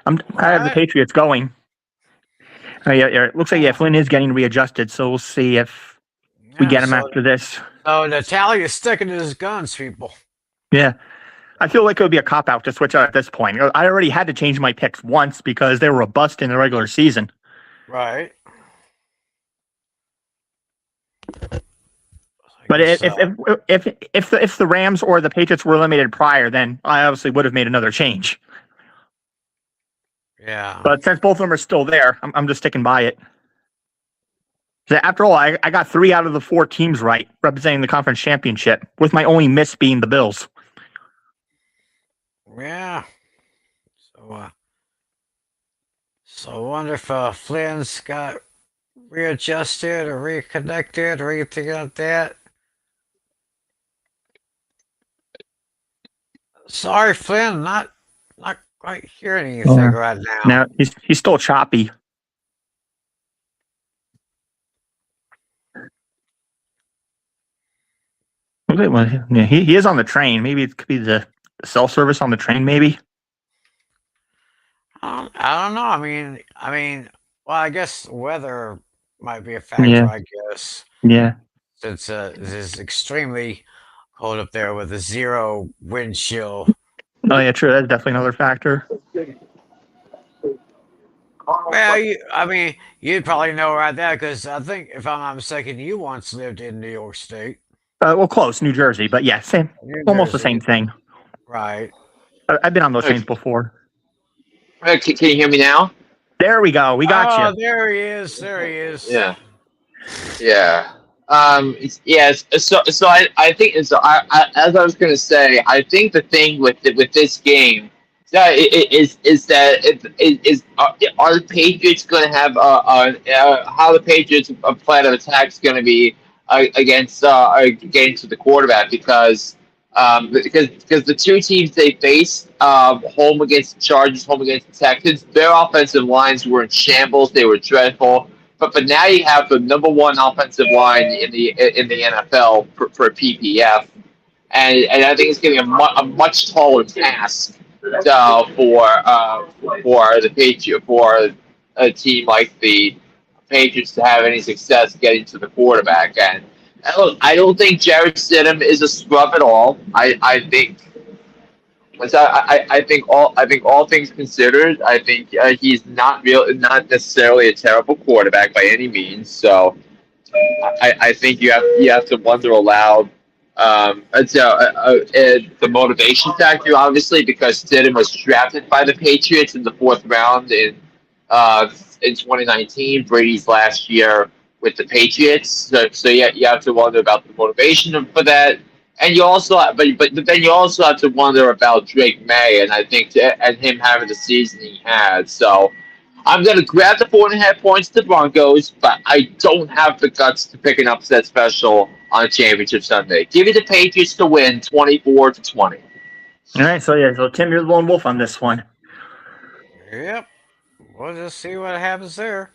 I have the right. Patriots going. Yeah, it looks like Flynn is getting readjusted, so we'll see if we Yeah, get him after this. So Natale is sticking to his guns, people. Yeah. I feel like it would be a cop-out to switch out at this point. I already had to change my picks once because they were a bust in the regular season. Right. But if the Rams or the Patriots were eliminated prior, then I obviously would have made another change. Yeah. But since both of them are still there, I'm just sticking by it. So after all, I got 3 out of the 4 teams right, representing the conference championship, with my only miss being the Bills. Yeah. So I wonder if Flynn's got readjusted or reconnected or anything like that. Sorry, Flynn, not quite hearing anything right now. Now he's still choppy. Yeah, he is on the train. Maybe it could be the cell service on the train. Maybe. I don't know. I mean, well, I guess weather might be a factor. Yeah. I guess. Yeah. Since it is extremely cold up there with a 0 wind chill. Oh yeah, true. That's definitely another factor. Well, you'd probably know right there because I think, if I'm not mistaken, you once lived in New York State. Well, close, New Jersey, but yeah, same, almost the same thing. Right. I've been on those trains before. Can you hear me now? There we go. We got you. Oh, there he is. There he is. Yeah. Yeah. Yes. So I think so. As I was gonna say, I think the thing with this game, is that are the Patriots going to have how the Patriots' plan of attack is going to be against getting to the quarterback because the 2 teams they faced, home against the Chargers, home against the Texans, their offensive lines were in shambles. They were dreadful. But now you have the number 1 offensive line in the NFL for PPF, and I think it's going to be a much taller task for a team like the Patriots to have any success getting to the quarterback. And I don't think Jared Stidham is a scrub at all. I think all things considered, I think he's not necessarily a terrible quarterback by any means. So I think you have to wonder aloud. The motivation factor, obviously, because Stidham was drafted by the Patriots in the 4th round in 2019, Brady's last year with the Patriots. So yeah, you have to wonder about the motivation for that. And you also, but then you also have to wonder about Drake May, and I think and him having the season he had. So I'm going to grab the 4.5 points to the Broncos, but I don't have the guts to pick an upset special on Championship Sunday. Give me the Patriots to win 24-20. All right, so Tim, you're the lone wolf on this one. Yep. We'll just see what happens there.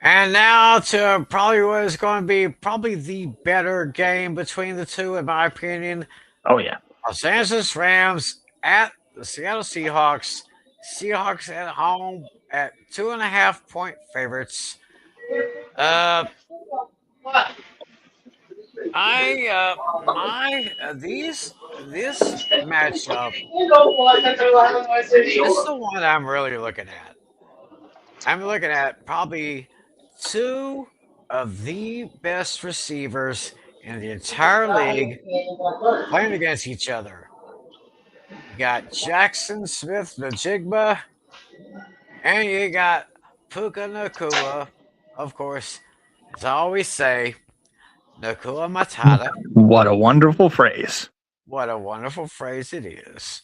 And now to probably what is going to be probably the better game between the two, in my opinion. Oh, yeah. Los Angeles Rams at the Seattle Seahawks. Seahawks at home at 2.5-point favorites. This matchup is the one I'm really looking at. I'm looking at probably 2 of the best receivers in the entire league playing against each other. You got Jackson Smith Najigba, and you got Puka Nakua. Of course, as I always say, Nakua Matata. What a wonderful phrase. What a wonderful phrase it is.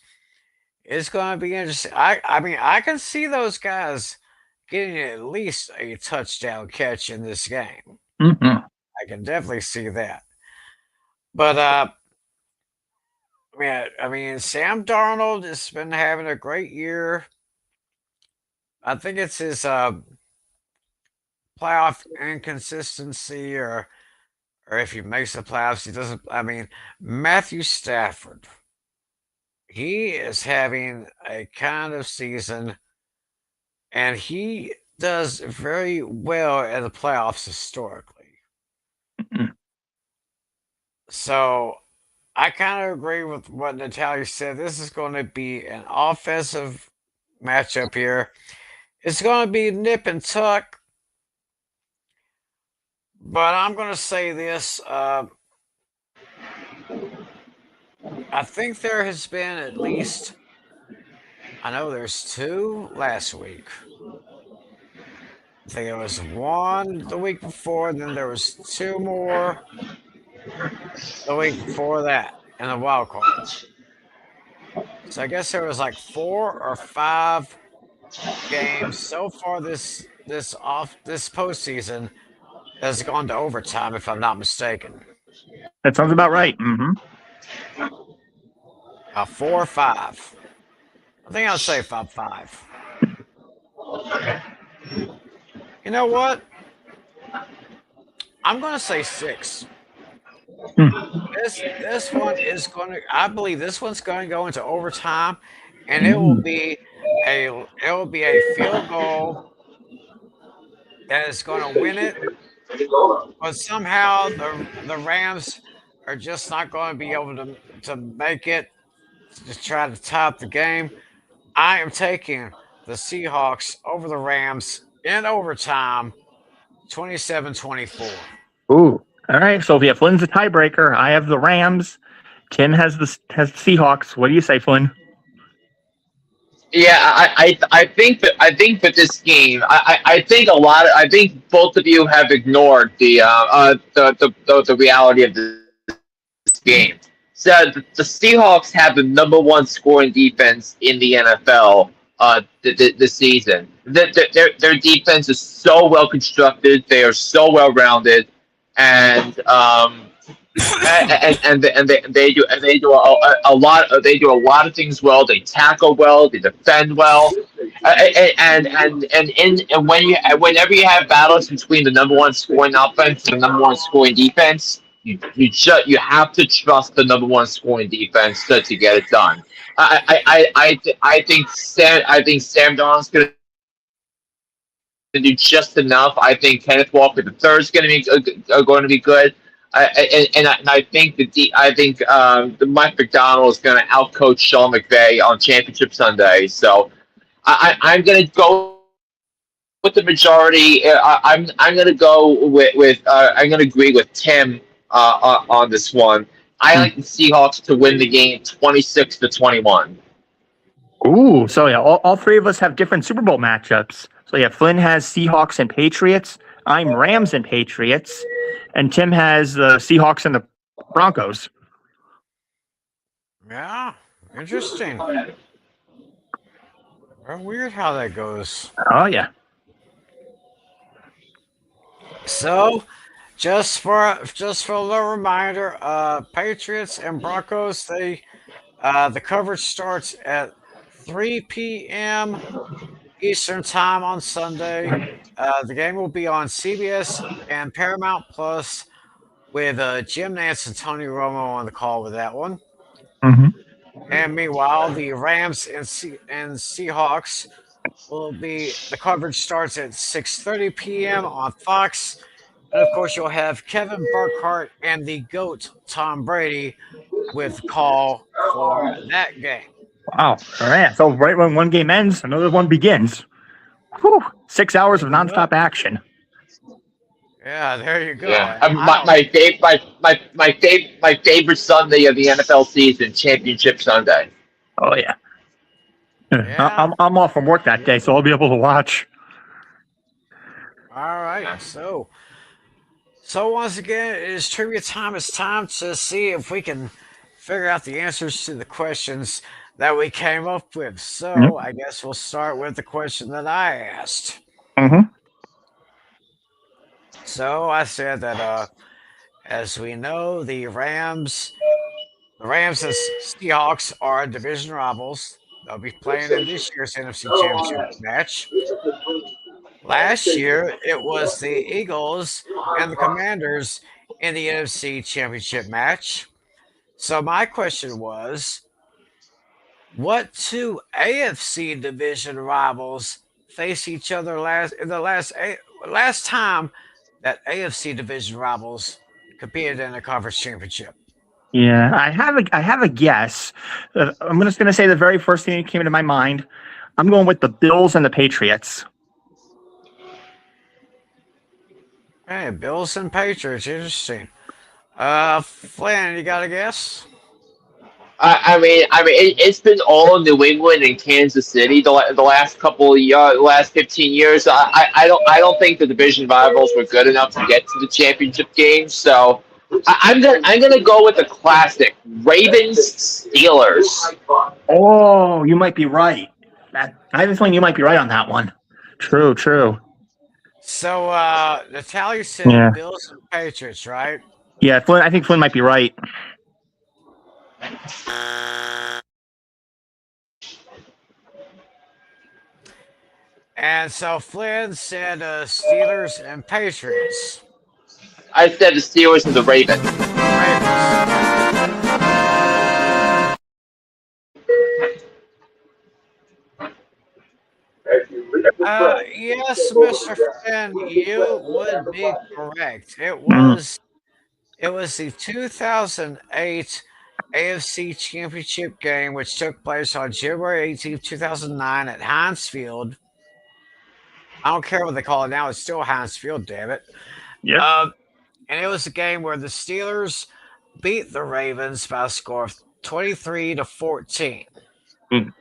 It's going to be interesting. I mean, I can see those guys getting at least a touchdown catch in this game. Hmm. I can definitely see that. But I mean, Sam Darnold has been having a great year. I think it's his playoff inconsistency, or if he makes the playoffs, he doesn't. I mean, Matthew Stafford, he is having a kind of season, and he does very well in the playoffs historically. So I kind of agree with what Natalia said. This is going to be an offensive matchup here. It's going to be nip and tuck, but I'm going to say this. I think there has been at least, I know there's two last week. I think there was one the week before, and then there was two more the week before that in the wild card. So I guess there was like 4 or 5 games so far this postseason has gone to overtime, if I'm not mistaken. That sounds about right. Hmm. 4 or 5. I think I'll say 5-5. You know what? I'm going to say 6. This one is going to. I believe this one's going to go into overtime, and it will be a field goal that is going to win it. But somehow the Rams are just not going to be able to make it to try to tie up the game. I am taking the Seahawks over the Rams in overtime, 27-24. Ooh. All right. So yeah, Flynn's the tiebreaker. I have the Rams. Tim has the Seahawks. What do you say, Flynn? Yeah, I think that this game, I think I think both of you have ignored the reality of this game. So the Seahawks have the number one scoring defense in the NFL this season. Their defense is so well constructed. They are so well rounded, and they do a lot. They do a lot of things well. They tackle well. They defend well. And whenever you have battles between the number one scoring offense and the number one scoring defense, you have to trust the number one scoring defense to get it done. I think Sam Darnold's going to do just enough. I think Kenneth Walker the third is going to be good. I think the Mike McDaniel is going to outcoach Sean McVay on Championship Sunday. So I'm going to go with the majority. I'm going to go with I'm going to agree with Tim on this one. I like the Seahawks to win the game 26-21. Ooh. So yeah, all three of us have different Super Bowl matchups. So yeah, Flynn has Seahawks and Patriots. I'm Rams and Patriots. And Tim has the Seahawks and the Broncos. Yeah, interesting. Very weird how that goes. Oh yeah. So, just for a little reminder, Patriots and Broncos, the coverage starts at 3 p.m. Eastern Time on Sunday. The game will be on CBS and Paramount Plus with Jim Nance and Tony Romo on the call with that one. Mm-hmm. And meanwhile, the Rams and Seahawks will be the coverage starts at 6:30 p.m. on Fox. And of course, you'll have Kevin Burkhardt and the GOAT Tom Brady with the call for that game. Wow. All right. So right when one game ends, another one begins. Whew. 6 hours of nonstop action. Yeah, there you go. Yeah, my favorite Sunday of the NFL season, Championship Sunday. Oh yeah. Yeah. I'm off from work that day, so I'll be able to watch. All right. So once again, it is trivia time. It's time to see if we can figure out the answers to the questions that we came up with. So I guess we'll start with the question that I asked. Mm-hmm. So I said that, as we know, the Rams and Seahawks are division rivals. They'll be playing in this year's NFC Championship match. Last year, it was the Eagles and the Commanders in the NFC Championship match. So my question was, what two AFC division rivals face each other last time that AFC division rivals competed in a conference championship? Yeah, I have a guess. I'm just going to say the very first thing that came into my mind. I'm going with the Bills and the Patriots. Hey, Bills and Patriots, interesting. Flynn, you got a guess? It's been all New England and Kansas City the last couple of last 15 years. I don't think the division rivals were good enough to get to the championship game. So I'm gonna go with the classic Ravens Steelers. Oh, you might be right. I have a feeling you might be right on that one. True, true. So, Natalie Yeah, said Bills and Patriots, right? yeah. Flynn, I think Flynn might be right. And so Flynn said Steelers and Patriots. I said the Steelers and the Ravens. Ravens. Yes, Mr. Flynn, you would be correct. Mm. It was the 2008 AFC Championship game, which took place on January 18th, 2009 at Heinz Field. I don't care what they call it now; it's still Heinz Field, damn it. Yep. Uh, and it was a game where the Steelers beat the Ravens by a score of 23-14. Mm.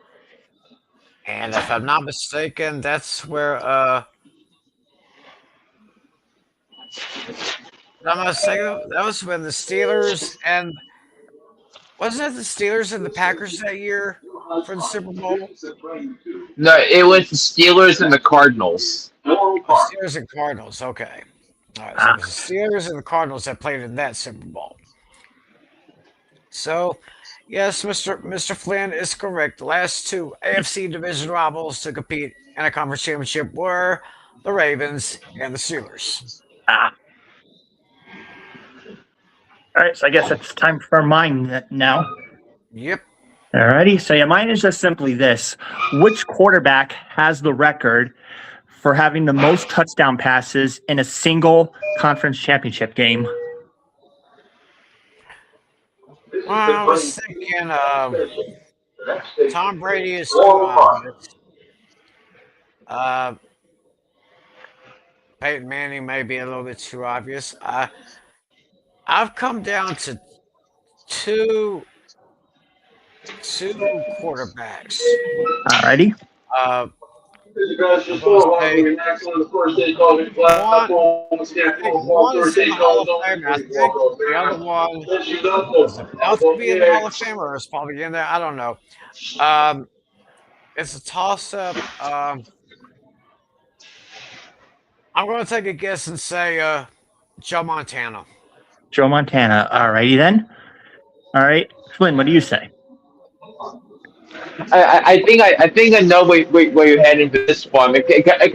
And if I'm not mistaken, that's where I'm not mistaken, that was when the Steelers and wasn't it the Steelers and the Packers that year for the Super Bowl? No, it was the Steelers and the Cardinals. Oh, Steelers and Cardinals. Okay. All right. So it Ah, was the Steelers and the Cardinals that played in that Super Bowl. So, yes, Mr. Flynn is correct. The last two AFC division rivals to compete in a conference championship were the Ravens and the Steelers. ah. All right, so I guess it's time for mine now. Yep. Alrighty, so yeah, mine is just simply this: which quarterback has the record for having the most touchdown passes in a single conference championship game? Well, I was thinking Tom Brady is too obvious. Uh, Peyton Manning may be a little bit too obvious. I've come down to two quarterbacks. Alrighty. Uh, I'm going to say one. I think one is in the Hall of Fame. I think the other one is about to be in the Hall of Fame or is probably in there. I don't know. It's a toss-up. I'm going to take a guess and say Joe Montana. Joe Montana. Alrighty then. All right, Flynn, what do you say? I think I know where you're heading for this one because I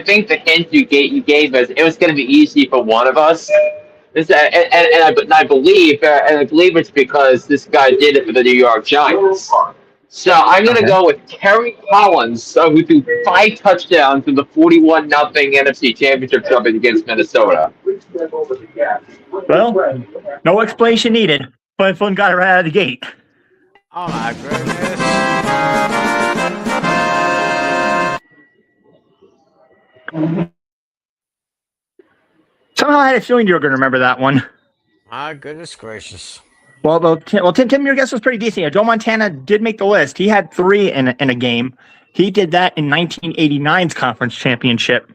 think the hint you gave us it was going to be easy for one of us. I believe it's because this guy did it for the New York Giants. So I'm going to Okay. go with Terry Collins, who threw 5 touchdowns in the 41-0 NFC Championship trumpet against Minnesota. Well, no explanation needed. But Flynn got it right out of the gate. Oh my goodness. Somehow I had a feeling you were going to remember that one. My goodness gracious. Tim, your guess was pretty decent. Yeah, Joe Montana did make the list. He had 3 in a game. He did that in 1989's conference championship.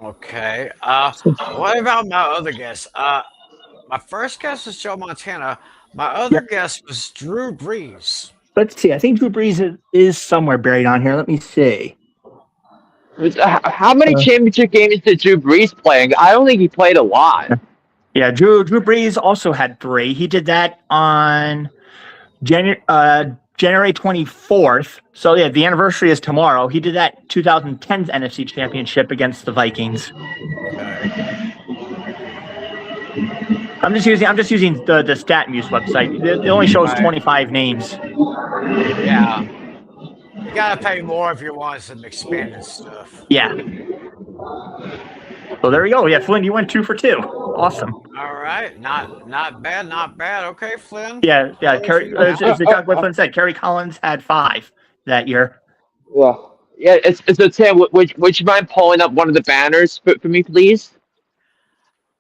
Okay. What about my other guess? My first guess was Joe Montana. My other guess was Drew Brees. Let's see. I think Drew Brees is somewhere buried on here. Let me see. How many championship games did Drew Brees play? I don't think he played a lot. Yeah, Drew Brees also had 3. He did that on January 24th. So yeah, the anniversary is tomorrow. He did that 2010's NFC Championship against the Vikings. I'm just using the StatMuse website. It only shows 25 names. Yeah. You gotta pay more if you want some expanded stuff. Yeah. So there we go. Yeah, Flynn, you went 2 for 2. Awesome. All right, not bad, not bad. Okay, Flynn. Yeah. As what Flynn said, Kerry Collins had 5 that year. Well, yeah. So Tim, would you mind pulling up one of the banners for me, please?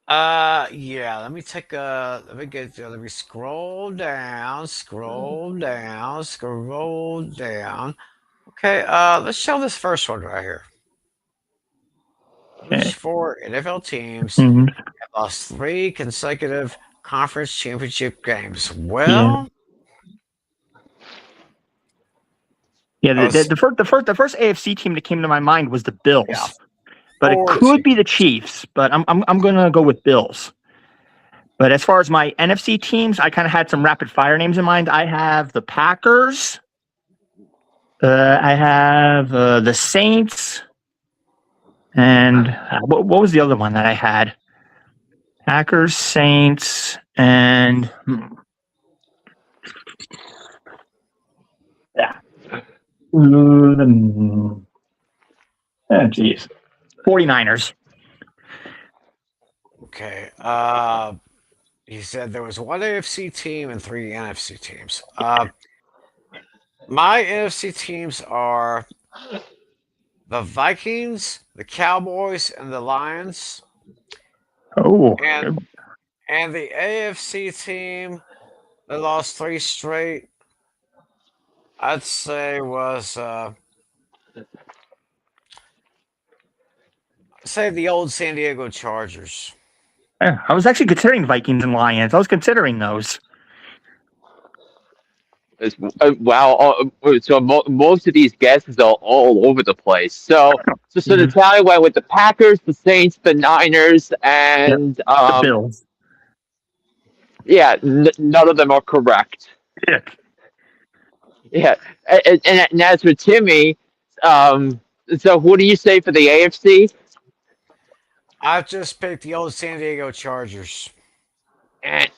Yeah. Let me let me scroll down. Okay. Let's show this first one right here. Which 4 NFL teams have lost 3 consecutive conference championship games? Well, the first AFC team that came to my mind was the Bills, Yeah. but it could be the Chiefs. But I'm gonna go with Bills. But as far as my NFC teams, I kind of had some rapid fire names in mind. I have the Packers. I have the Saints. And what was the other one that I had? Packers, Saints, and yeah. Oh, geez. 49ers. Okay. He said there was 1 AFC team and 3 NFC teams. My NFC teams are the Vikings, the Cowboys, and the Lions. Oh. And the AFC team that lost 3 straight, I'd say was say the old San Diego Chargers. Yeah, I was actually considering Vikings and Lions. I was considering those. Wow. So most of these guesses are all over the place. So Natalia went with the Packers, the Saints, the Niners, and the Bills. Yeah, none of them are correct. Yeah. Yeah, and as for Timmy, so who do you say for the AFC? I've just picked the old San Diego Chargers. And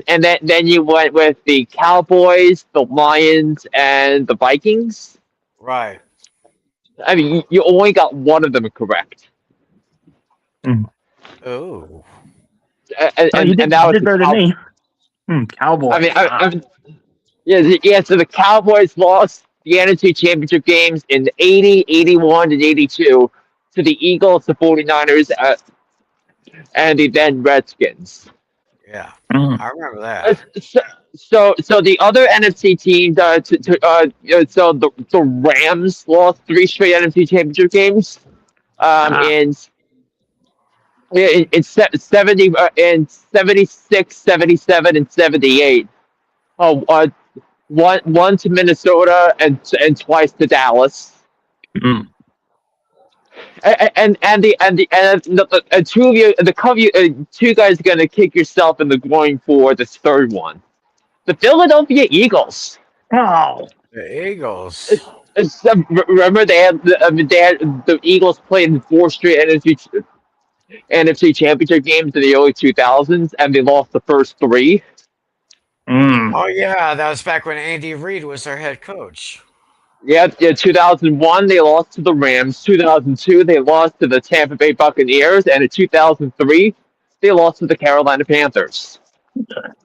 then you went with the Cowboys, the Lions, and the Vikings. Right. I mean, you only got one of them correct. Oh. And that was better than me. Cowboys. I mean, yeah. So the Cowboys lost the NFC Championship games in 80, 81, and 82 to the Eagles, the 49ers, and the then Redskins. Yeah, I remember that. So the other NFC teams, so the Rams lost 3 straight NFC Championship games, in 70, in 76, 77, and 78. One to Minnesota and twice to Dallas. And two of you, two guys are gonna kick yourself in the groin for this third one. The Philadelphia Eagles. Oh, the Eagles. Remember they had the Eagles played in 4 straight NFC Championship games in the early 2000s, and they lost the first 3. Oh yeah, that was back when Andy Reid was their head coach. Yeah, 2001 they lost to the Rams. 2002 they lost to the Tampa Bay Buccaneers, and in 2003 they lost to the Carolina Panthers. And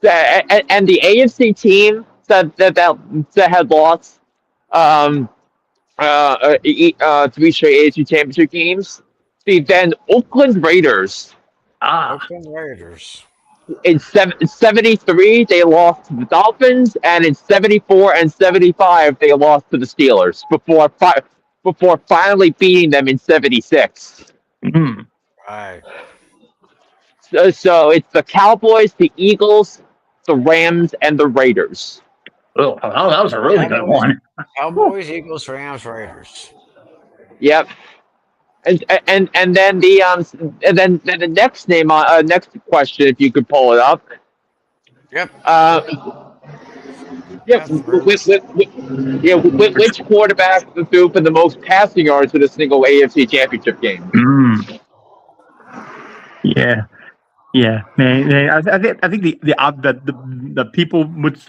the AFC team that had lost 3 straight AFC Championship games, the then Oakland Raiders. Oakland Raiders. In 73, they lost to the Dolphins, and in 74 and 75, they lost to the Steelers before finally beating them in 76. Right. So it's the Cowboys, the Eagles, the Rams, and the Raiders. Oh, that was a really good Cowboys, one. Cowboys, Eagles, Rams, Raiders. Yep. And then then the next name on next question, if you could pull it up. Yep, Uh, yeah, got through. which quarterback threw for the most passing yards in a single AFC Championship game? Mm, yeah. Yeah, I think the people would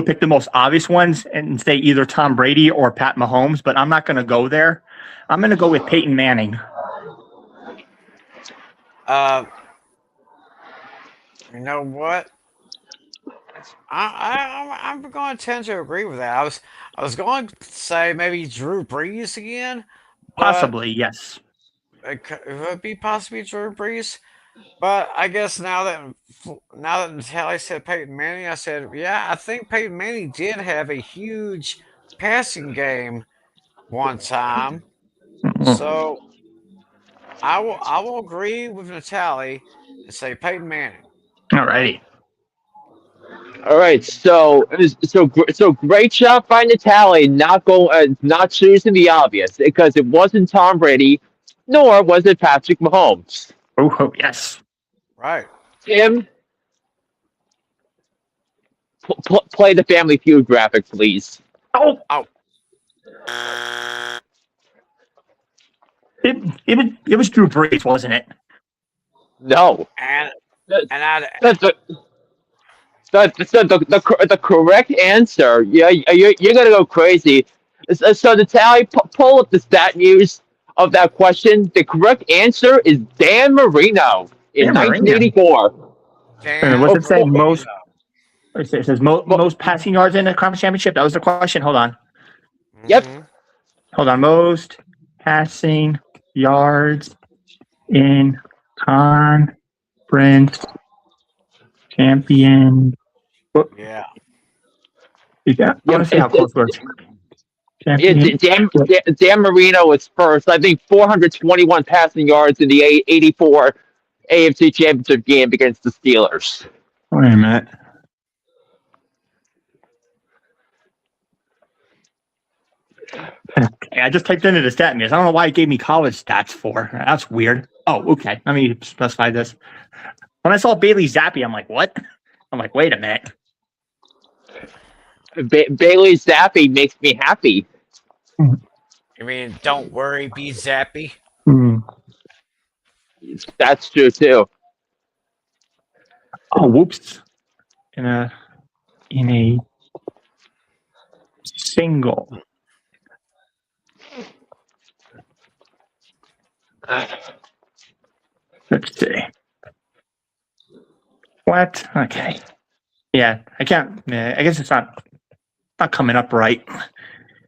pick the most obvious ones and say either Tom Brady or Pat Mahomes, but I'm not going to go there. I'm going to go with Peyton Manning. Uh, you know what? I'm going to tend to agree with that. I was going to say maybe Drew Brees again, but Possibly, yes. it would be possibly Drew Brees. But I guess now that Natale said Peyton Manning, I said, yeah, I think Peyton Manning did have a huge passing game one time. So I will agree with Natale and say Peyton Manning. All righty. All right, so great job by Natali, not choosing the obvious because it wasn't Tom Brady, nor was it Patrick Mahomes. Oh, yes. Right. Tim, play the Family Feud graphic, please. Oh, Oh, it was Drew Brees, wasn't it? No, and the and I the the correct answer. Yeah, you're gonna go crazy. So Natali, pull up the stat news of that question. The correct answer is Dan Marino in Dan Marino. 1984. What's Dan it saying? Marino. It says most passing yards in the conference championship. That was the question. Hold on. Yep. Hmm. Most passing yards in conference champion. Yeah. I want to see how close it was. Yeah, Champion. Dan Marino was first. I think 421 passing yards in the 84 AFC Championship game against the Steelers. Wait a minute. Okay, I just typed into the stat news. I don't know why it gave me college stats for. That's weird. Oh, okay. Let me specify this. When I saw Bailey Zappi, I'm like, what? I'm like, wait a minute. Bailey Zappi makes me happy. You mean don't worry, be zappy? Hmm. That's true too. Oh, whoops. In a single. Let's see. What? Okay. Yeah, I can't. I guess it's not coming up right.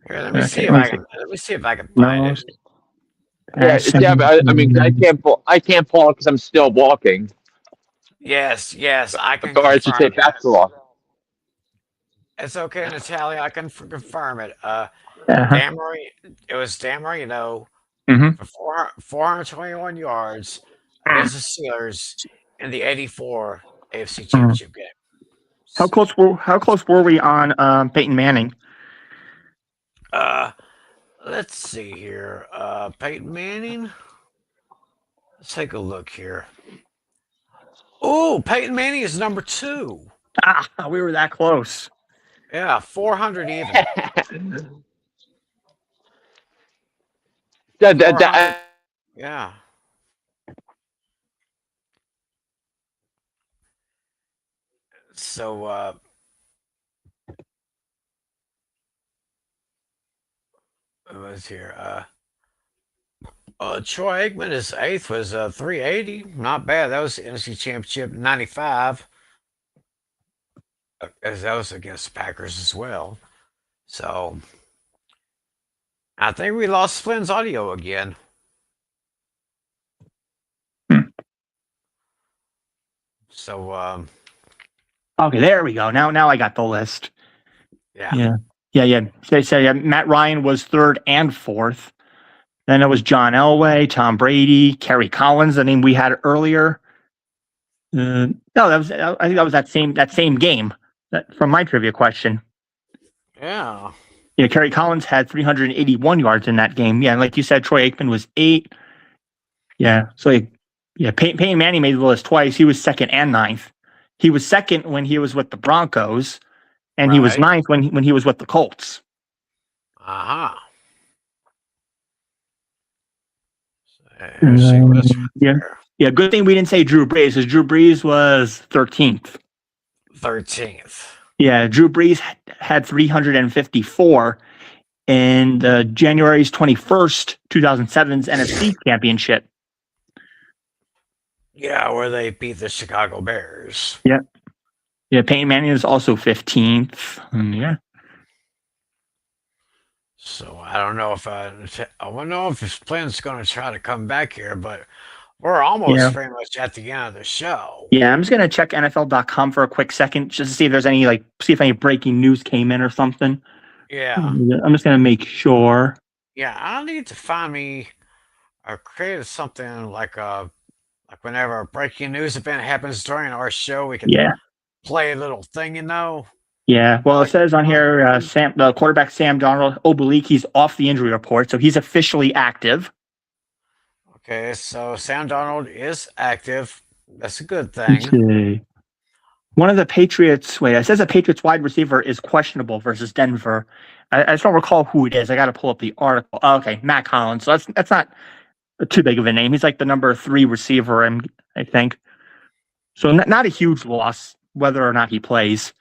Here, let me see Okay, if let me see if I can find it. most Yeah, but I mean, I can't pull it because I'm still walking. Yes, I can Or I should say confirm it. basketball. It's okay, Natalia. I can confirm it. Uh-huh. It was Dan Marino Mm-hmm. for 421 yards against the Steelers in the '84 AFC Championship game. How close were we on Peyton Manning? Uh, let's see here. Peyton Manning. Let's take a look here. Oh, Peyton Manning is number 2. We were that close. Yeah, 400 even. That- 400. Yeah. So, it was here. Troy Aikman is 8th, was 380. Not bad. That was the NFC Championship '95. As that was against the Packers as well. So, I think we lost Flynn's audio again. So, Okay, there we go. Now I got the list. yeah. Yeah. They say Matt Ryan was 3rd and 4th. Then it was John Elway, Tom Brady, Kerry Collins. The name we had earlier. No, I think that was that same game from my trivia question. Yeah. Yeah, Kerry Collins had 381 yards in that game. Yeah, and like you said, Troy Aikman was 8. Yeah, so yeah, Peyton Manning made the list twice. He was second and ninth. He was second when he was with the Broncos, and he was Right. ninth when he was with the Colts. Uh-huh. There's your list Yeah, right there. yeah. Good thing we didn't say Drew Brees, because Drew Brees was 13th. 13th. Yeah, Drew Brees had 354 in the January's 21st, 2007's NFC Championship. Yeah, where they beat the Chicago Bears. Yeah, yeah. Peyton Manning is also 15th. Yeah. So I don't know if I don't know if Flynn's going to try to come back here, but we're almost Yeah. pretty much at the end of the show. Yeah, I'm just gonna check NFL.com for a quick second just to see if there's any see if any breaking news came in or something. Yeah. I'm just gonna make sure. Yeah, I need to find me or create something like whenever a breaking news event happens during our show, we can Yeah, play a little thing, you know. yeah. Well, it Like says on uh, here, the quarterback Sam Darnold oblique, he's off the injury report, so he's officially active. okay, so Sam Donald is active. That's a good Let's thing. see. One of the Patriots. Wait, it says a Patriots wide receiver is questionable versus Denver. I just don't recall who it is. I got to pull up the article. Oh, okay, Matt Collins. So that's not too big of a name. He's like the number 3 receiver, I think. So not a huge loss, whether or not he plays.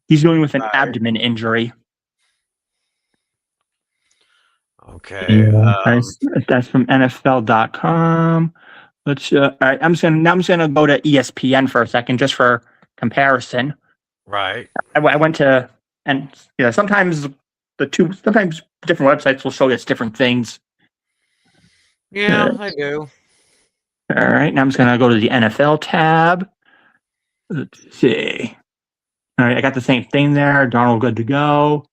He's dealing with an Right. abdomen injury. Okay. Yeah, that's from NFL.com. Let's. All right, I'm just gonna go to ESPN for a second, just for comparison. Right. I went to, and sometimes sometimes different websites will show us different things. Yeah, I do. All right, now I'm just gonna go to the NFL tab. Let's see. All right, I got the same thing there. Darnold good to go.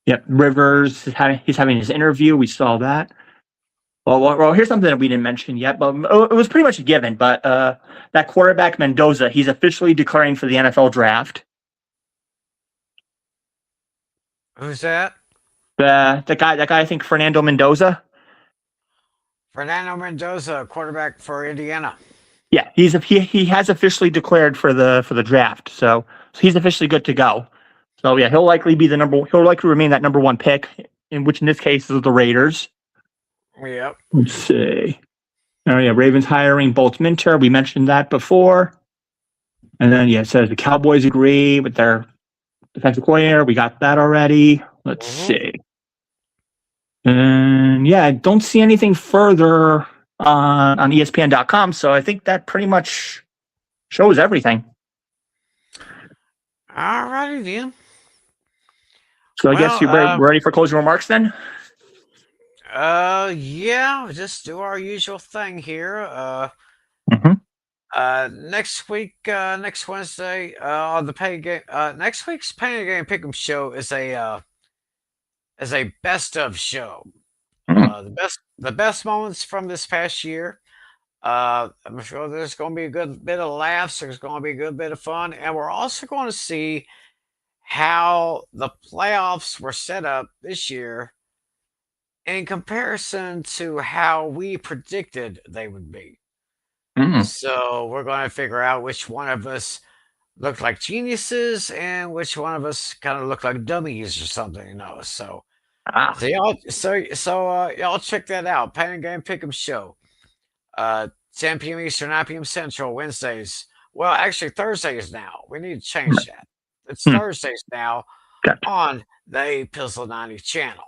Yep, Rivers he's having his interview. We saw that. Well, here's something that we didn't mention yet, but it was pretty much a given. But that quarterback Mendoza, he's officially declaring for the NFL draft. Who's that? That guy, I think Fernando Mendoza. Fernando Mendoza, quarterback for Indiana. Yeah, he has officially declared for the draft, so he's officially good to go. So yeah, he'll likely remain that number 1 pick, in this case is the Raiders. Yep. Let's see. Oh yeah, Ravens hiring Bolt Minter. We mentioned that before. And then it says the Cowboys agree with their defensive coordinator. We got that already. Let's see. And I don't see anything further on ESPN.com. So I think that pretty much shows everything. Alrighty then. So I guess we're ready for closing remarks then? Yeah, just do our usual thing here. Mhm. Next week, next Wednesday, on the pay game, next week's Pay Game Pick'em show is a best of show. Mhm. The best moments from this past year. I'm sure there's going to be a good bit of laughs. There's going to be a good bit of fun, and we're also going to see how the playoffs were set up this year in comparison to how we predicted they would be. Mhm. So we're going to figure out which one of us looked like geniuses and which one of us kind of looked like dummies or something, you know. So Ah. y'all check that out. Pain and Game Pick'em Show. 10 p.m. Eastern, 9 p.m. Central, Wednesdays. Well, actually Thursdays now. We need to change that. It's Hmm. Thursdays now Gotcha. on the Pizzle 90 channel.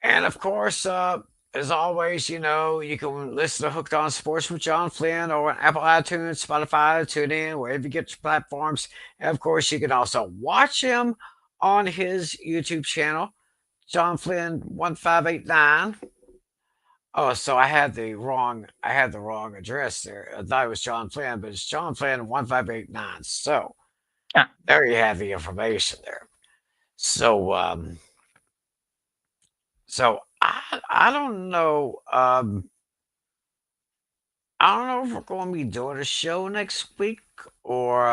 And of course, as always, you know, you can listen to Hooked on Sports with John Flynn or on Apple iTunes, Spotify, TuneIn, wherever you get your platforms. And of course, you can also watch him on his YouTube channel, John Flynn 1589. Oh, so I had the wrong address there. I thought it was John Flynn, but it's John Flynn 1589. So Ah. there you have the information there. So I don't know. I don't know if we're going to be doing a show next week or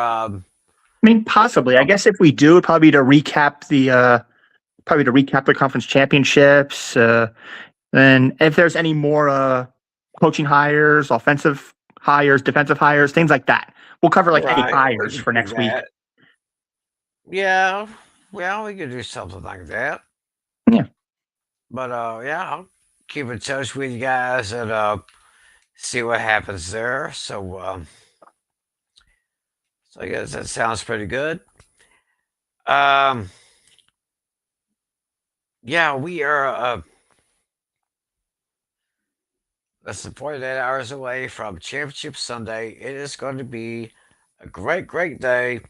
mean, possibly. I guess if we do, it'd probably be to recap the conference championships. Then if there's any more coaching hires, offensive hires, defensive hires, things like that, we'll cover like any Right, we hires could for do next week. that. Yeah, well, we could do something like that. Yeah. But yeah, I'll keep in touch with you guys and see what happens there. So I guess that sounds pretty good. Um, yeah, we are less than 48 hours away from Championship Sunday. It is going to be a great, great day.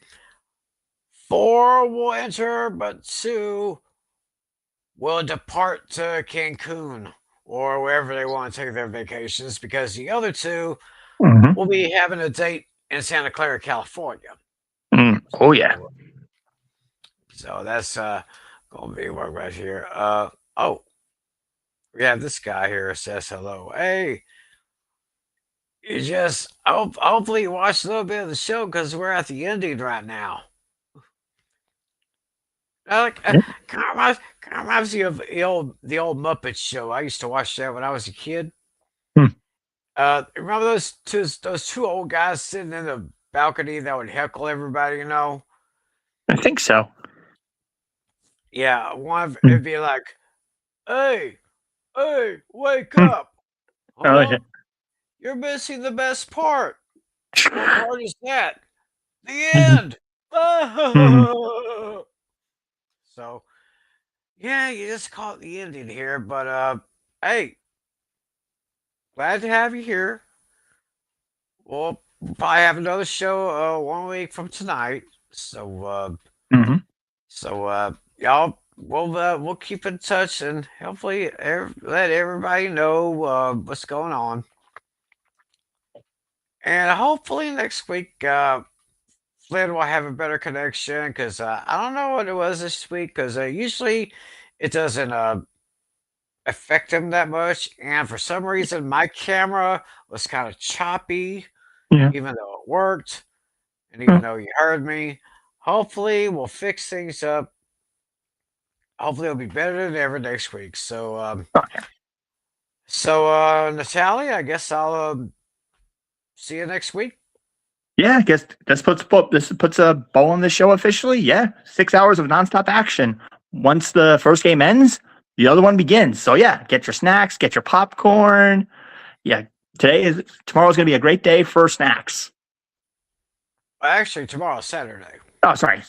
4 will enter, but 2 will depart to Cancun or wherever they want to take their vacations because the other 2 Mhm. will be having a date in Santa Clara, California. Oh yeah. So that's gonna be work right here. Oh, we have this guy here says hello. Hey, hopefully you watched a little bit of the show because we're at the ending right now. Like, Yeah. kind of reminds me of the old Muppet Show. I used to watch that when I was a kid. Hmm. Remember those two old guys sitting in the balcony that would heckle everybody? You know? I think so. Yeah, one of Hmm. it'd be like, "Hey, hey, wake Hmm. up! Oh yeah. Huh? You're missing the best part. What part is that? The Mhm. end." Mhm. So yeah, you just call it the ending here, but hey, glad to have you here. We'll probably have another show 1 week from tonight. Mhm. Y'all we'll keep in touch and hopefully let everybody know what's going on. And hopefully next week Flynn will have a better connection because I don't know what it was this week because usually it doesn't affect him that much. And for some reason, my camera was kind of choppy, Yeah. even though it worked, and Hmm. even though you heard me. Hopefully, we'll fix things up. Hopefully, it'll be better than ever next week. Okay. Natalia, I guess I'll see you next week. Yeah, I guess this puts a bow on the show officially. Yeah, 6 hours of nonstop action. Once the first game ends, the other one begins. So yeah, get your snacks, get your popcorn. Yeah, tomorrow's gonna be a great day for snacks. Actually, tomorrow's Saturday. Oh, sorry,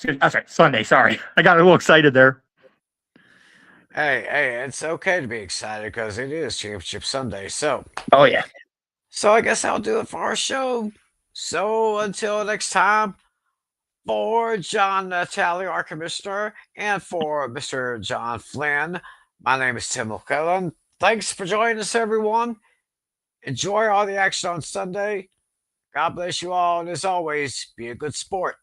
Sunday. Sorry, I got a little excited there. Hey, it's okay to be excited because it is Championship Sunday. Oh yeah. So I guess I'll do it for our show. So until next time, for John Natale, our commissioner, and for Mr. John Flynn, my name is Tim McClellan. Thanks for joining us, everyone. Enjoy all the action on Sunday. God bless you all, and as always, be a good sport.